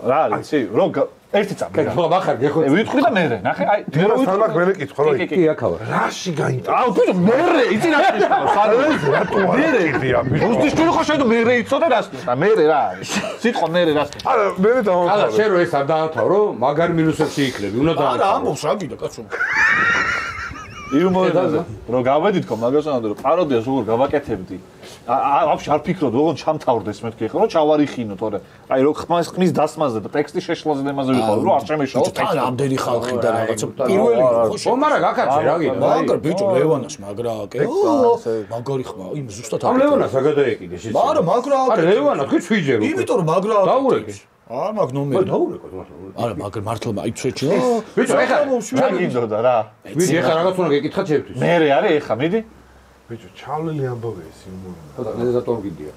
რა არის, იცი, რომ ერთი წამი რა. ხო, מחר გეხო. ვიტყვი და მე ნახე, აი, მე სამაკ მე მეკითხო რა. კი, აქავა. რაში გაინტერესდა? აუ, ბიჭო, მე იცი რა შეიძლება, სად რატო არ აკეთია? უსტიშტული ხო შეიძლება მე იცოდე რას და მე რა არის. სიტყვა მე რას. არა, მე დავამთავრე. არა, შენ რო ეს არ დაამთავრო, მაგარ მინუსებში იქნები, უნდა დაამთავრო. არა, ამბობს რა გიდა კაცო. იუმორინაზე რომ გავედით ხო მაგასანადო რომ პაროდიას როგორ გავაკეთებდი ვაფშე არ ფიქრობ როგორ ჩამთავრდეს მეთქი ხო რომ ჩავარიხინო თორე აი რო ხმის დასმაზე და ტექსტის შეშლაზნემაზე ვიყავ რომ არ შემეშაო თან ამდენი ხალხი და რაღაცა პირველი ხო მაგრამ გაკაცე რა გინდა მაგრამ ბიჭო ლევანას მაგრა აკე მაგარი ხმა იმ ზუსტად ამ ლევანას აგადაეკიდე შეცი მაგრამ არა ლევანა თქვი ჩვიჯერო იმიტომ რომ მაგრა დაურეკე არ მაგ ნომერი დაურეკო არა მაგრამ მართლა აი ცეჩი ბიჭო ეხა რა გინდოდა რა მიდი ეხა რაღაც უნდა გეკითხა ჩემთვის მე არის ეხა მიდი ბიჭო ჩავლილი ამბავე ეს იმურინა ხო და მეზატონ გიდია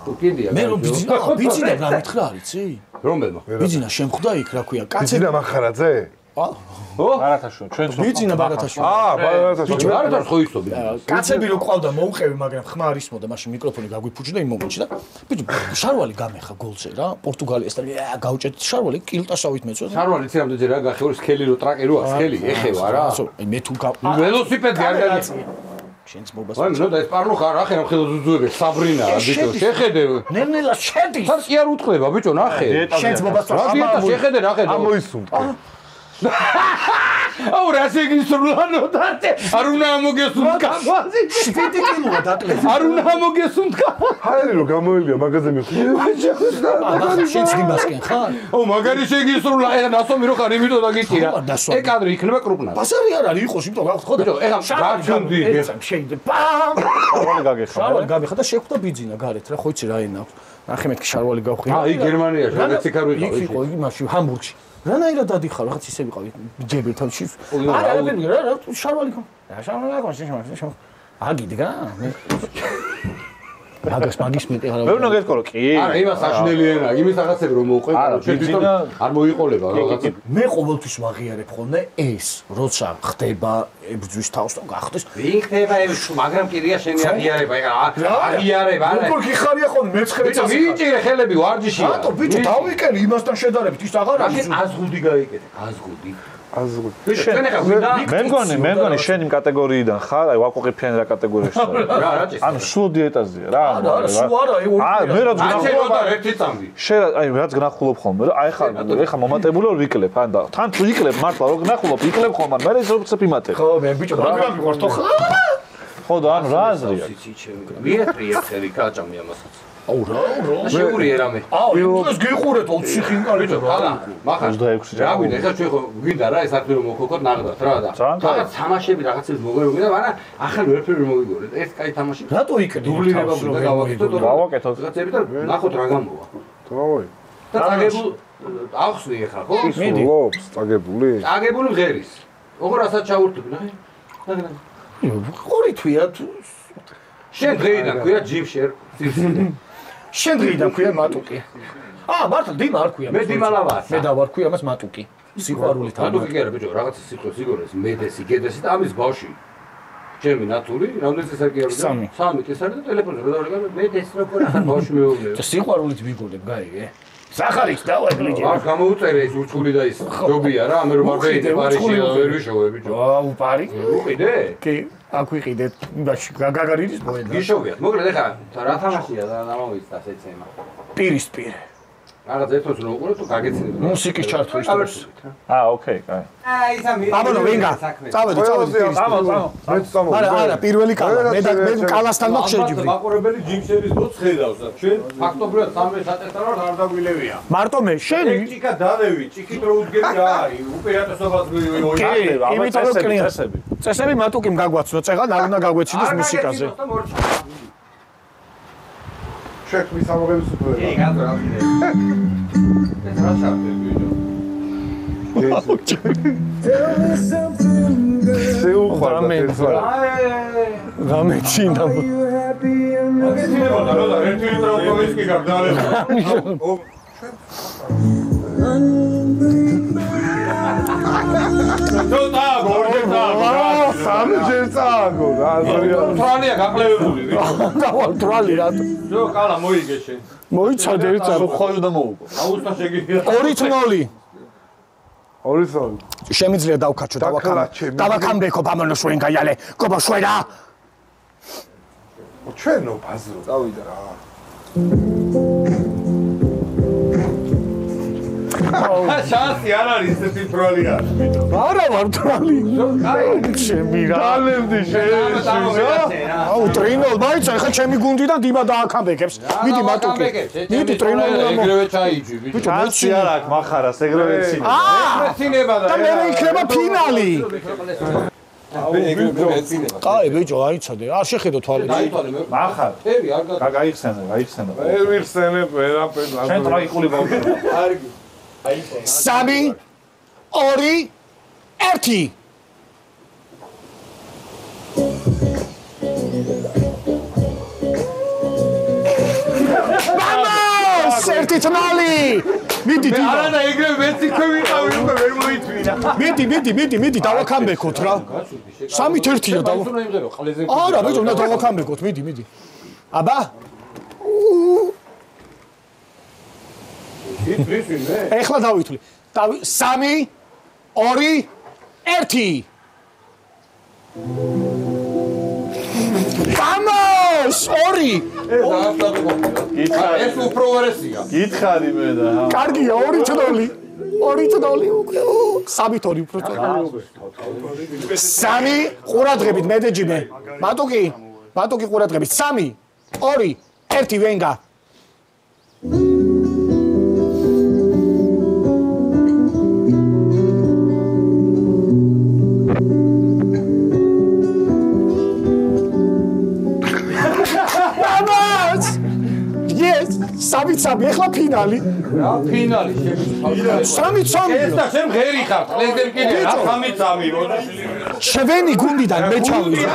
თუ კიდია მე რომ ბიძინა რა მითხრა არიცი რომელმა ბიძინა შემხვდა იქ რა ქვია კაცი ბიძინა მახარაძე ბარათაშვილი ჩვენ ბიძინა ბარათაშვილი ბარათაშვილი ბარათაშვილი ხო ისო კაცები რო ყავდა მოუყევი მაგრამ ხმა არ ისმოდა მაშინ მიკროფონი გაგვიფუჭდა იმ მომენტში და ბიჭო შარვალი გამეხა გოლზე რა პორტუგალიას და გავჭეთ შარვალი კილტასავით მეწოდა შარვალი ცირამდე რა გახეური სქელი რო ტრაკი რო სქელი ეხევა რა აი მე თუ ველოსიპედი არ გაიწია შენც მობას აი ნუ და ეს პარლო ხარ ახლა ხელო ზუზუები საბრინა ბიჭო შეხედე ნელ-ნელა შედის ხარ კი არ უთხრება ბიჭო ნახე შენც მობას შეხედე ნახე ამოისუნთქე აუ რასეგისრულანო და არ უნდა მოგესუნთქა 7 კილოა დაკლეს არ უნდა მოგესუნთქა ჰაერი რო გამოელია მაგაზე მიხდი შენც დიმასკენ ხარ აუ მაგარი შეგისრულა ეხა ნასომი რო ხარ იმიტომ დაგიჭირა ე კადრი იქნება კრუპნა ბაზარი არ არის იყოს იმიტომ რა ხო ბიჭო ეხა გაჩუნდი შეიძლება ბამ შარვალი გაგეხა შარვალი გაგეხა და შეხვდა ბიძინა გარეთ რა ხო იცი რა ენა აქვს ნახე მეთქი შარვალი გავხრი. იქ გერმანიაში მექსიკა რო იყო. იქ იყო იმაში ჰამბურგში. რანაირად დადიხარ რაღაც ისე ვიყავი ჯებირთან შის. არა შარვალი ხო. შარვალი ხო. აგიდგა. მაგის მეტი არა. მე უნდა გეთქო კი. არა, იმას აშნელიანა, იმის რაღაცები რომ მოუყვე, თვითონ არ მოიყოლება რაღაცა. მე ყოველთვის ვაღიარებ ხოლმე ეს, როცა ხდება ებრძვის თავს და გახდეს. ვინ ხდება ეს, მაგრამ კიდია შენი აღიარება, აღიარება, არა. როგორ გიხარია ხოლმე მეცხრე წელს. ვიჭირე ხელები ვარჯიშია. რატო ბიჭო დავიკელი იმასთან შედარებით ის აღარ არის. აზღუდი გაიკეთე, აზღუდი. მე მგონი შენი კატეგორიიდან ხარ, აი ვაკოყიფიანი რა კატეგორიაში ხარ. რა რაჭის. ანუ სულ დიეტაზეა რა. არა, სულ არა, მე რაც გნახულობ და ერთი წამი. შენ აი რაც გნახულობ ხოლმე, აი ხა მომატებული ვარ ვიკლებ, ან და თან თუ იკლებ მართლა რო გნახულობ, იკლებ ხოლმე, მე ეს როცა იმატებ. ხო, მე ბიჭო, მაგრამ ვიყავ ხო? ხო და ანუ რა აზრია? მიეთრი ერთხელი კაჭამი ამასაც. აუ რა. შეურია რამე. ეს გიყურეთ 20 ხინკარით რა. მახარ 26 რა გვინდა ეხლა ჩვენ ხო გვინდა რა ეს არტი რომ მოხოქოთ ნაღდათ რა და რაღაც თამაშები რაღაცებს მოგვერგინდა მაგრამ ახალი ვერაფერი რომ მოვიგორეთ ეს კაი თამაში რატო იქ დუბლირება უნდა გავაკეთოთ გავაკეთოთ რაღაცები და ნახოთ რა გამოვა დავაი და წაგებული ახსვი ეხლა ხო ლობს წაგებული წაგებული ღერის ოღონდ რასაც ჩაურთები ნახე ყორი თვია შენ დღეიდან ქვია ჯიმშერ შენ დღეიდან ქვია მატუკი მართლა დიმა არ ქვია მე დიმალავაა მე დავარქვი ამას მატუკი სიყვარულით მატუკი კი არა ბიჭო რაღაცა სიტყვას იგორეს მედესი გედესი და ამის ბავში ჩემი ნატური რამდენი წესაკი არის 3 წესარი და ტელეფონზე რა დავარეკა მედესი როგორ ახლა ბავში მეუბნე და სიყვარულით ვიგორებ გაიგე სახარიც დავაგლიჯე არ გამოუწერე ეს ურჩული და ის ჯობია რა ამერ რომ არ ვეიდე პარიზში ვერ ვიშოვე ბიჭო აუ პარი უყიდე კი აქ ვიყიდეთ იმაში გაგარირის მოედა გიშოვიათ მოკლედ ეხლა რა თამაშია და ამოვიცდა ეცემა პირისპირ რაღაც ერთოს რომ უყურებ თუ გაგეცინებ მუსიკის ჩართვა ისტორიის ოკეი კაი აბანო ვენგა წავედი არა პირველი კალა მე კალასთან მოხ შეჯიბრი მაყურებელი ჯიმშების მოც ხედავს და ჩვენ ფაქტობრივად სამე საწესთან ვარ არ დაგვილევია მარტო მე შენი ჭიკა დავევი ჭიკით რო უდგები რა არის უპირატესობას იმიტომ რომ კლინტები წესები მატუკიმ გაგვაცნო წეღან არ უნდა გაგვეცინოს მუსიკაზე ჩეკ მისამოგების უფლება. კი, გასაგებია. ეს რა შარტები ვიდეო? შეუყვარდა ეს რა. გამეჩინა. მაგეთინება და რა ერთი ლიტრი ვისკი გაგდალება. სამჯერ წააგო რა აზრია. თვალია გაყლევებული. თვალი რატო? ჯო კალა მოიგე შენ. მოიცადე წარო ხოლმე და მოუგო. აუსტა შეგიძლია. 2-0. 2-0. შემიძლია დავკაჩო დავაკამბეკო ბამონო შვენგა იალე გობა შვენა ჩვენო ბაზრო წავიდა რა. შანსი არ არის ესეთი ბრალია. არა ვარ ბრალი. ჩემი რა. გალემდი აუ ტრინოლ მაიცა ხა ჩემი გუნდიდან დიმა დააკამბეკებს. მიდი მატუკი. მიდი ტრინოლ ეგრევე ჩაიჯი ბიჭო. ჩანსი არ აქვს מחარას ეგრევე ცინა. ეცინება და მე იქნება ფინალი. კაი ბიჭო აიცადე. არ შეხედო თვალებს. დაითვალე მე. מחარ. ერი არ გაიხსენა. ვერ ვიხსენებ ვერაფერს. შენ ტრაგიკული ბავშვია. კარგი. 3 2 1 Vamos! Sertitnali! მიდი დიმა. არა და ეგრევე მეც იქვე ვიყავი უკვე ვერ მოიწვინა. მიდი დავაკამბეკოთ რა. 3-1-ია დავა. არა ბიჭო უნდა დავაკამბეკოთ მიდი. აბა ეხლა დავითვლი. 3 2 1 Vamos! 2 ეს უფრო ვარესია. გითხარი მე და კარგია 2-0. 2-0 უკვე 3-2 უფრო წავა. 3 ყურადღებით მედეჯიმე. მატუკი ყურადღებით. 3 2 1 ვენგა. Yes, 3-2. ეხლა ფინალი. რა ფინალი შემიძლია? 3-3. ეს და შენ ღერი ხარ, ყლენდერ კიდე რა 3-3 ჩვენი გუნდიდან მე ჩავიდა.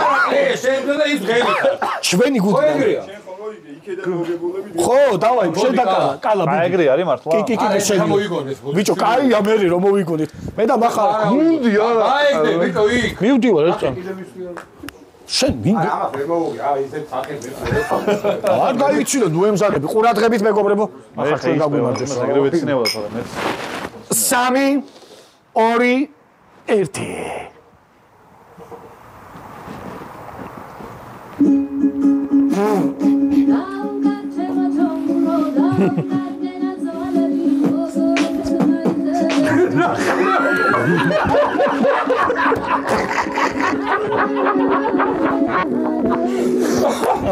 შენ და ის ღერი ხარ. ჩვენი გუნდიდან. ხო, დავაი, შენ და კალა. ეგრე არის მართლა? კი, შენ მოიგონეს. ბიჭო, კაია მე რომ მოვიგონეთ. მე და מחר გუნდი არა. აიგდე, ბიჭო, იქ. მივდივარ ერთ წამ. შენ მინდა არა, ვერ მოვუგე, ისეთ სახეს არ გაიცინო ნუემზადები ყურადღებით მეგობრებო ახლა ჩვენ გაგვიმარჯვეს ეგრევე ცნებოდა თორე მეც 3 2 1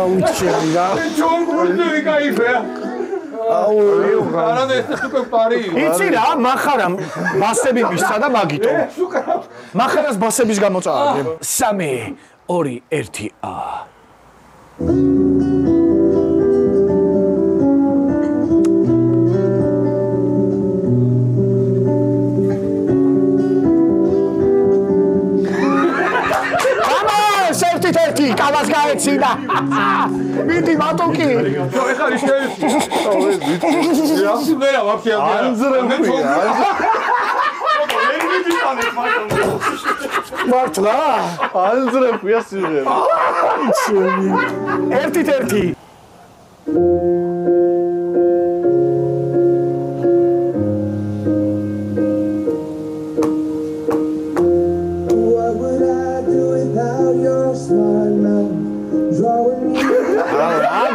აუჩერია ჩვენ გუნდი кайფია არა და ეს უკვე პარი იცი რა מחר ბასები მისცა და მაგიტო מחარას ბასების გამოწავე 3 2 1 თერთი კავას გაეცინა მიდი მატოკი ეხლა ის რა ვაფშე მართლა ანზრებია სიღერა ერთი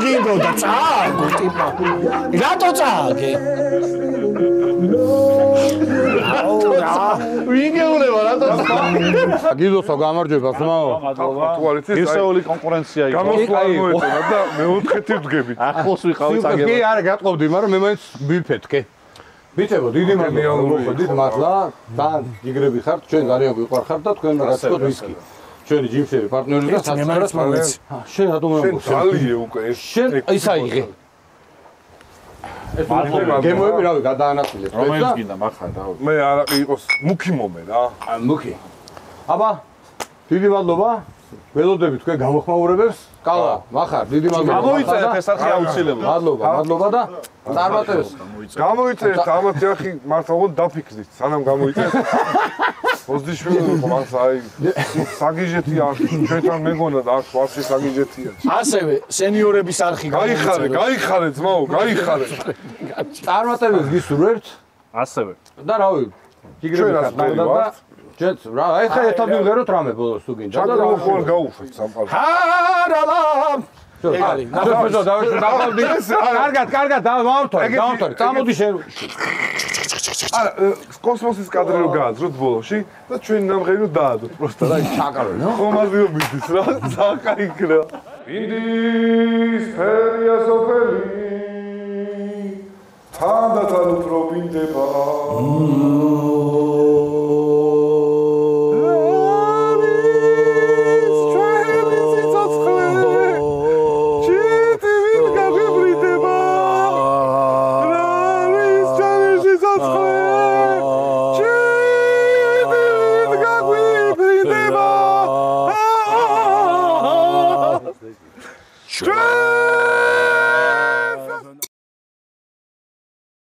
აგინდო და წააგო ტიპა რატო წააგე ვიგეულება რატო გიდოსო გამარჯვება ხმაო თუ არ იცის ისეული კონკურენცია იყო გამოსვლა მოეწონა და მეოთხეთი ვდგებით ახლოს ვიყავით აგება კი არა გატყობდი მაგრამ მე მაინც ვიფეთქე ბიჭებო დიდი მადლობა მოხდით მართლა და იგრები ხართ ჩვენ ძალიან გვიყვარხართ და თქვენ გასწოთ ვისკი ჩვენი ჯიმსები პარტნიორი და სასწრაფოდ შენ რატომ ამბობ ძალიან უკვე შენ ის აიღე ეს გემოები რავი გადაანაწილეთ რომელიც გინდა מחר და მე არა იყოს მუქი მომე რა მუქი აბა დიდი მადლობა ველოდები თქვენ გამოხმაურებებს კალა מחר დიდი მადლობა გამოიწერეთ ეს არხი აუცილებლად მადლობა და წარმატებებს გამოიწერეთ ამათ ახი მართლა დაფიქრდით სანამ გამოიწერეთ ოზდიშვილი ხომ აი საგიჟეთი არ ჩვენთან მეგონა და აქ ვაფშე საგიჟეთია ასევე სენიორების არხი გაიხარე ძმაო გაიხარე წარმატებებს გისურვებთ ასევე და რავი იგრები ხართ ჯეთ რა ეხლა ერთად მივღეროთ რამე ბოლოს თუ გინდა და რა ხوار გაუშვით სამყარო ჰარალა ეგარი კარგად დავამთავრე წამოდი შენ არა კოსმოსის კადრი რო გააძროთ ბოლოში და ჩვენ ნამღერი დაადოთ პროსტა და ჩაკარო ხომაზიო მიდის რა ზაკა იქნება ინდის ფერია სოფელი თანდათან უფრო მინდება